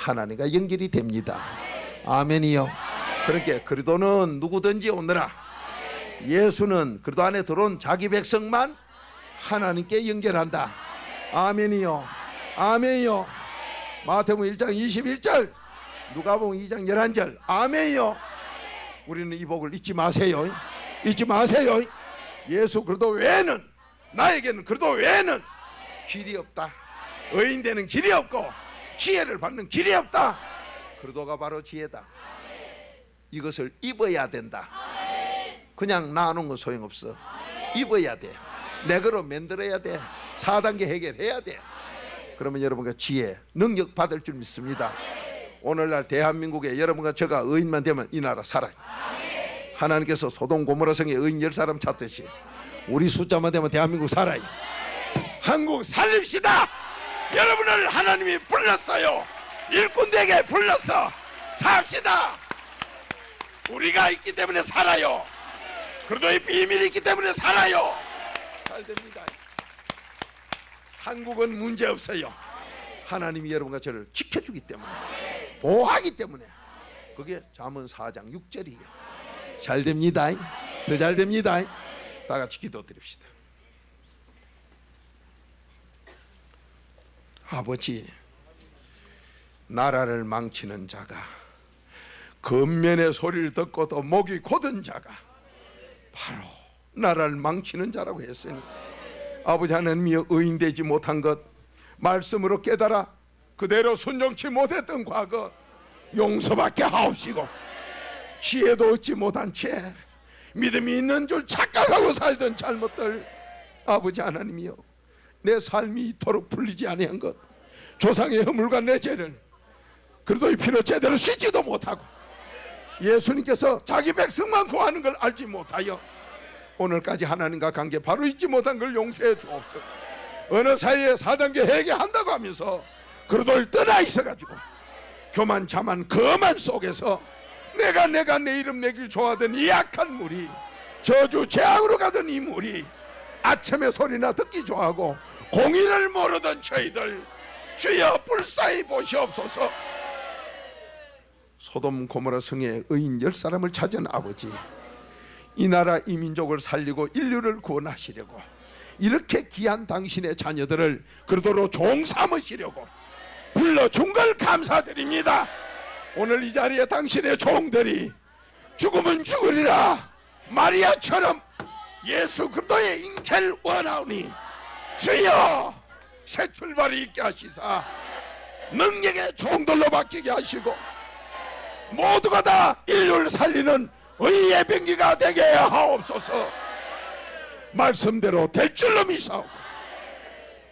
하나님과 연결이 됩니다. 아멘이요. 그렇게 그리도는 누구든지 오너라. 예수는 그리도 안에 들어온 자기 백성만 하나님께 연결한다. 아멘이요. 아멘이요. 마태복음 1장 21절, 누가복음 2장 11절. 아멘이요. 우리는 이 복을 잊지 마세요. 잊지 마세요. 예수 그리도 외에는, 나에게는 그리도 외에는 길이 없다. 의인되는 길이 없고 지혜를 받는 길이 없다. 그리도가 바로 지혜다. 이것을 입어야 된다. 그냥 놔놓은 건 소용없어. 입어야 돼. 내 거로 만들어야 돼. 4단계 해결해야 돼. 그러면 여러분과 지혜, 능력 받을 줄 믿습니다. 오늘날 대한민국에 여러분과 저가 의인만 되면 이 나라 살아요. 하나님께서 소돔 고모라 성에 의인 10사람 찾듯이 우리 숫자만 되면 대한민국 살아요. 한국 살립시다. 여러분을 하나님이 불렀어요. 일꾼에게 불렀어. 삽시다. 우리가 있기 때문에 살아요. 그리도의 비밀이 있기 때문에 살아요. 잘 됩니다. 한국은 문제 없어요. 하나님이 여러분과 저를 지켜주기 때문에, 보호하기 때문에. 그게 잠언 4장 6절이에요. 잘 됩니다. 더 잘 됩니다. 다 같이 기도드립시다. 아버지, 나라를 망치는 자가, 겉면의 소리를 듣고도 목이 곧은 자가 바로 나라를 망치는 자라고 했으니, 아버지 하나님이여, 의인되지 못한 것, 말씀으로 깨달아 그대로 순종치 못했던 과거 용서밖에 하옵시고, 지혜도 얻지 못한 채 믿음이 있는 줄 착각하고 살던 잘못들, 아버지 하나님이여, 내 삶이 이토록 풀리지 아니한 것, 조상의 허물과 내 죄를 그리도의 피로 제대로 씻지도 못하고 예수님께서 자기 백성만 구하는 걸 알지 못하여 오늘까지 하나님과 관계 바로 잊지 못한 걸 용서해 주옵소서. 어느 사이에 4단계 회개한다고 하면서 그리도를 떠나 있어가지고 교만 자만 거만 속에서 내가 내 이름 내길 좋아하던 이 악한 무리, 저주 재앙으로 가던 이 무리, 아첨의 소리나 듣기 좋아하고 공의를 모르던 저희들, 주여 불쌍히 보시옵소서. 소돔 고모라 성에 의인 10사람을 찾은 아버지, 이 나라 이 민족을 살리고 인류를 구원하시려고 이렇게 귀한 당신의 자녀들을 그리도로 종 삼으시려고 불러준 걸 감사드립니다. 오늘 이 자리에 당신의 종들이 죽으면 죽으리라 마리아처럼 예수 그리스도의 잉태를 원하오니 주여 새 출발이 있게 하시사 능력의 종들로 바뀌게 하시고 모두가 다 인류를 살리는 의의 병기가 되게 하옵소서. 말씀대로 될 줄로 믿사오고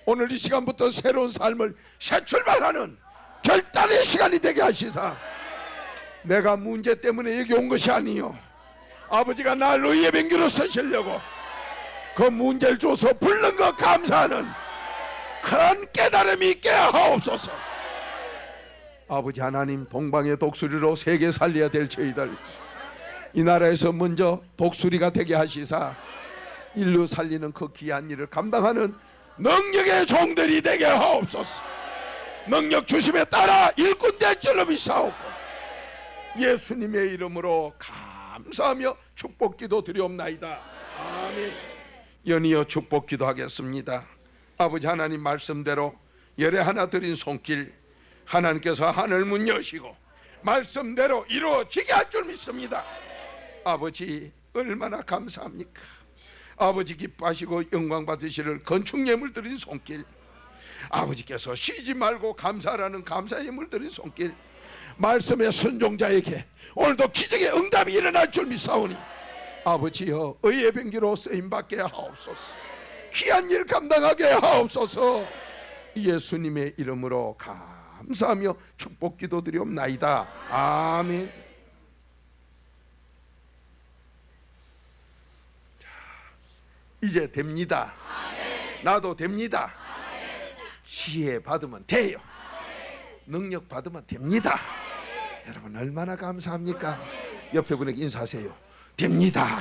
오늘 이 시간부터 새로운 삶을 새 출발하는 결단의 시간이 되게 하시사 내가 문제 때문에 여기 온 것이 아니요, 아버지가 날 의의 병기로 쓰시려고 그 문제를 줘서 부른 것 감사하는 그런 깨달음이 있게 하옵소서. 아버지 하나님, 동방의 독수리로 세계 살려야 될 저희들, 이 나라에서 먼저 독수리가 되게 하시사 인류 살리는 그 귀한 일을 감당하는 능력의 종들이 되게 하옵소서. 능력 주심에 따라 일꾼 될 줄로 믿사옵고 예수님의 이름으로 감사하며 축복기도 드리옵나이다. 아멘. 연이어 축복기도 하겠습니다. 아버지 하나님 말씀대로 열에 하나 드린 손길 하나님께서 하늘 문 여시고 말씀대로 이루어지게 할 줄 믿습니다. 아버지 얼마나 감사합니까? 아버지 기뻐하시고 영광 받으시를 건축 예물 드린 손길, 아버지께서 쉬지 말고 감사하라는 감사 예물 드린 손길, 말씀의 순종자에게 오늘도 기적의 응답이 일어날 줄 믿사오니 아버지여 의의 병기로 쓰임받게 하옵소서. 귀한 일 감당하게 하옵소서. 예수님의 이름으로 감사하며 축복 기도드리옵나이다. 아멘. 자, 이제 됩니다. 나도 됩니다. 지혜 받으면 돼요. 능력 받으면 됩니다. 여러분 얼마나 감사합니까? 옆에 분에게 인사하세요. 됩니다.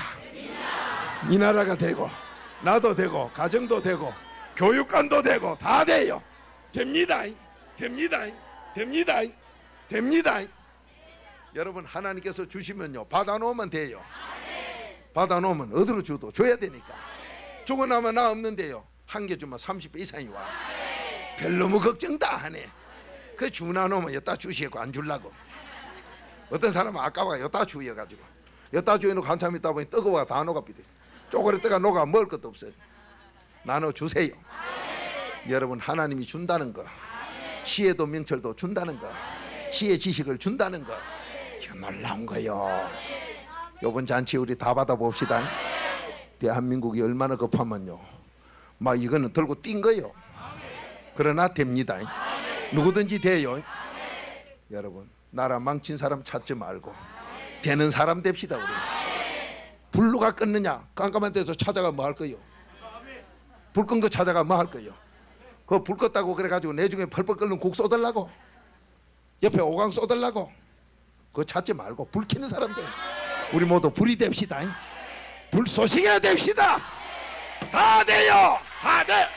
이 나라가 되고 나도 되고 가정도 되고 교육관도 되고 다 돼요. 됩니다. 됩니다. 됩니다. 됩니다. 여러분 하나님께서 주시면요 받아놓으면 돼요. 받아놓으면 어디로 줘도 줘야 되니까. 주고 나면 나 없는데요 한 개 주면 30배 이상이 와. 별로 뭐 걱정 다 하네. 그 주나 놓으면 여따 주시고 안 줄라고. 어떤 사람은 아까워 여따 주여가지고 여따 주여놓고 한참 있다 보니 뜨거워 다 녹아비대. 쪼그레뜨가 녹아 먹을 것도 없어요. 나눠주세요. 여러분 하나님이 준다는 거, 지혜도 명철도 준다는 거, 지혜 지식을 준다는 거, 이거 놀라운 거요. 이번 잔치 우리 다 받아봅시다. 대한민국이 얼마나 급하면요 막 이거는 들고 뛴 거요. 그러나 됩니다. 누구든지 돼요. 여러분 나라 망친 사람 찾지 말고 되는 사람 됩시다. 우리 불로가 껐느냐 깜깜한 데서 찾아가 뭐 할 거요. 불 끈 거 찾아가 뭐 할 거요. 그 불 껐다고 그래가지고 내중에 펄펄 끓는 국 쏟으려고 옆에 오강 쏟으려고 그거 찾지 말고 불 켜는 사람 돼. 우리 모두 불이 됩시다. 불쏘시개가 됩시다. 다 돼요. 다 돼.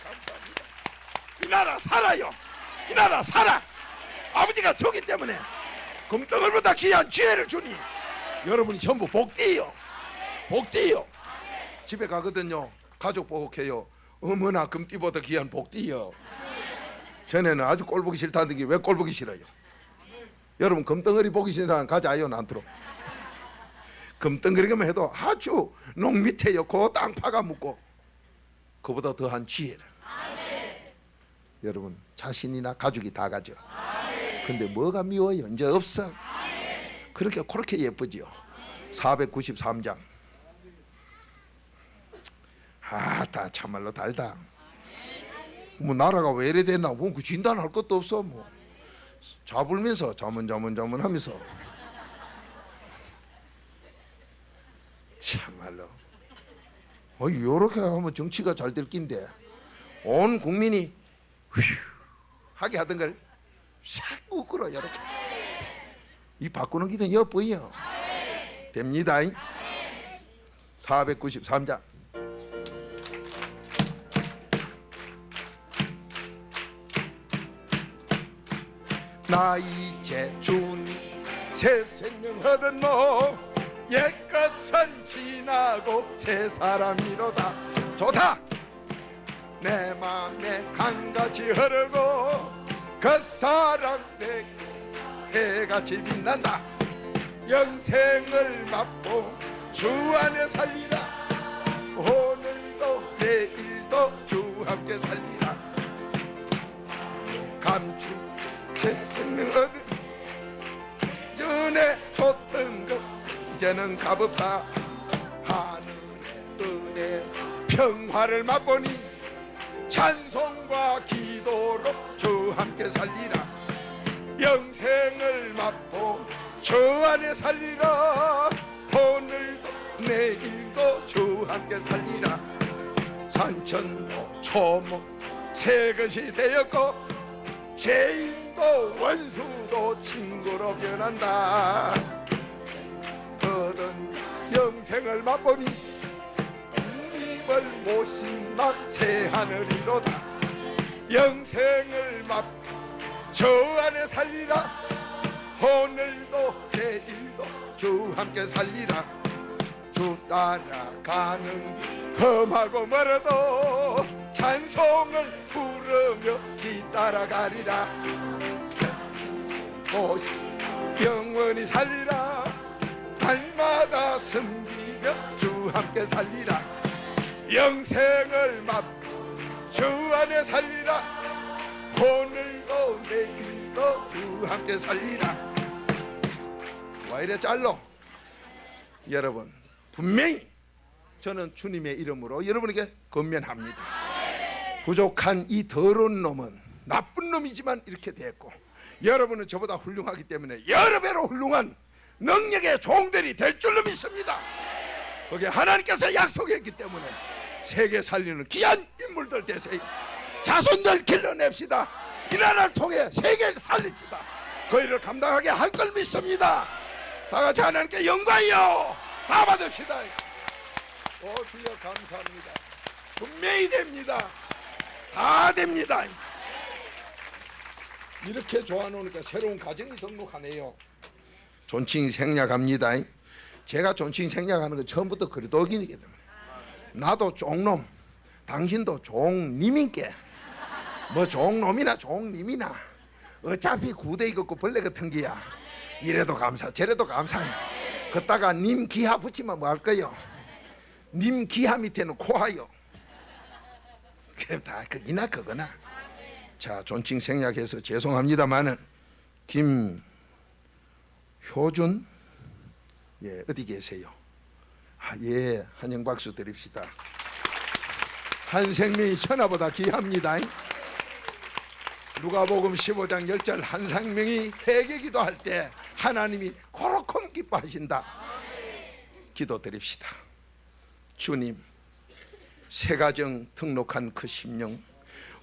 감사합니다. 이 나라 살아요. 이 나라 살아. 아버지가 주기 때문에 금덩어리보다 귀한 지혜를 주니 여러분이 전부 복띠요. 복띠요. 집에 가거든요 가족 보호해요. 어머나 금띠보다 귀한 복띠요. 전에는 아주 꼴 보기 싫다는 게 왜 꼴 보기 싫어요? 여러분 금덩어리 보기 싫은 사람 가자요. 나한테로 금덩어리만 해도 아주 농 밑에요 그 땅 파가 묻고 그보다 더한 지혜를 여러분 자신이나 가족이 다 가져. 근데 뭐가 미워요? 이제 없어. 그렇게 예쁘지요. 493장. 다 참말로 달다. 뭐 나라가 왜 이래 됐나? 뭐 진단할 것도 없어. 뭐 잡으면서 자문 하면서 참말로. 요렇게 하면 정치가 잘 될 낀데 온 국민이 휴 하게 하던 걸 싹 웃그러 이렇게. 이 바꾸는 길은 엿보여. 됩니다. 493장. 나 이제 주니 새 생명 얻었노. 옛것은 지나고 새 사람이로다. 좋다. 내 맘에 강같이 흐르고 그 사람 내 해같이 빛난다. 영생을 맛보 주 안에 살리라. 오늘도 내일도 주 함께 살리라. 감추 새 생명 얻은 전에 줬던 것 이제는 값없다. 하늘의 은혜 평화를 맛보니 찬송과 기도로 주 함께 살리라. 영생을 맛보 주 안에 살리라. 오늘도 내일도 주 함께 살리라. 산천도 초목 새 것이 되었고 죄인도 원수도 친구로 변한다. 그런 영생을 맛보니 님을 모신 나 새 하늘이로다. 영생을 맛보 주 안에 살리라. 오늘도 내일도 주 함께 살리라. 주 따라가는 험하고 멀어도 찬송을 부르며 뒤따라가리라. 오시 영원히 살리라. 날마다 섬기며 주 함께 살리라. 영생을 맛보 주 안에 살리라. 오늘도 내일도 주 함께 살리라. 와 이래 짤로. 여러분 분명히 저는 주님의 이름으로 여러분에게 건면합니다. 부족한 이 더러운 놈은 나쁜 놈이지만 이렇게 됐고 여러분은 저보다 훌륭하기 때문에 여러 배로 훌륭한 능력의 종들이 될 줄로 믿습니다. 거기에 하나님께서 약속했기 때문에 세계 살리는 귀한 인물들 되세요. 자손들 길러냅시다. 이 나라를 통해 세계를 살립시다. 그 일을 감당하게 할 걸 믿습니다. 다 같이 하나님께 영광이요 다 받읍시다. 오 주여 감사합니다. 분명히 됩니다. 다 됩니다. 이렇게 좋아놓으니까 새로운 가정이 등록하네요. 존칭 생략합니다. 제가 존칭 생략하는 건 처음부터 그리도이기 때문에 나도 종놈, 당신도 종님인께 뭐 종놈이나 종님이나 어차피 구대 익었고 벌레 같은 게야. 이래도 감사 저래도 감사해. 걷다가 님 기하 붙이면 뭐 할 거요? 님 기하 밑에는 코하요. 그게 다 그이나 그거나. 자, 존칭 생략해서 죄송합니다만은 김효준, 예, 어디 계세요? 아, 예, 환영 박수 드립시다. 한 생명이 천하보다 귀합니다. 누가복음 15장 10절 한 생명이 회개 기도할 때 하나님이 그렇게 기뻐하신다. 기도 드립시다. 주님, 새 가정 등록한 그 심령,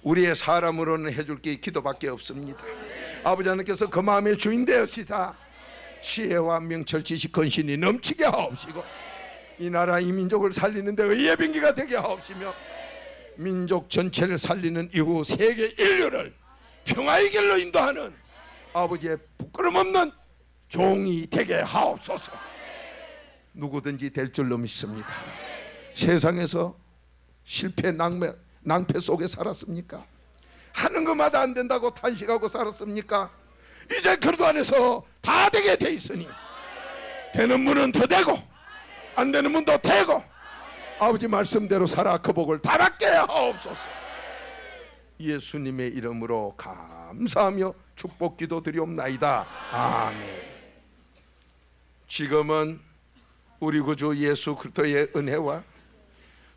우리의 사람으로는 해줄 게 기도밖에 없습니다. 아버지 하나님께서 그 마음의 주인 되었시다. 지혜와 명철 지식 근신이 넘치게 하옵시고 이 나라 이 민족을 살리는 데 의의 병기가 되게 하옵시며 민족 전체를 살리는 이후 세계 인류를 평화의 길로 인도하는 아버지의 부끄럼 없는 종이 되게 하옵소서. 누구든지 될 줄로 믿습니다. 세상에서 실패 낭패 속에 살았습니까? 하는 것마다 안 된다고 탄식하고 살았습니까? 이제 그리도 안에서 다 되게 돼 있으니 되는 문은 더 되고 안 되는 문도 되고 아버지 말씀대로 살아 그 복을 다 받게 하옵소서. 예수님의 이름으로 감사하며 축복 기도 드리옵나이다. 아멘. 지금은 우리 구주 예수 그리스도의 은혜와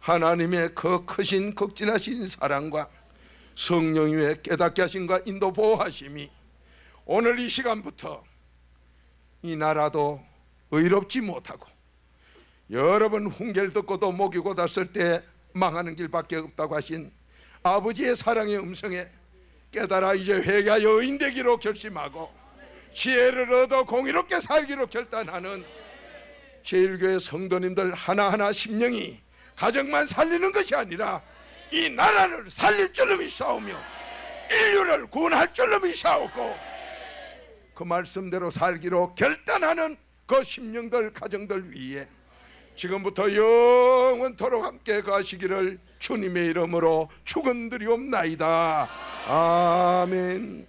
하나님의 그 크신 극진하신 사랑과 성령님의 깨닫게 하심과 인도 보호하심이 오늘 이 시간부터 이 나라도 의롭지 못하고 여러분 훈계를 듣고도 목이 곧았을 때 망하는 길밖에 없다고 하신 아버지의 사랑의 음성에 깨달아 이제 회개하여 의인되기로 결심하고 지혜를 얻어 공의롭게 살기로 결단하는 제1교회 성도님들 하나하나 심령이 가정만 살리는 것이 아니라 이 나라를 살릴 줄로 믿사오며 인류를 구원할 줄로 믿사오고 그 말씀대로 살기로 결단하는 그 심령들 가정들 위에 지금부터 영원토록 함께 가시기를 주님의 이름으로 축원드리옵나이다. 아멘.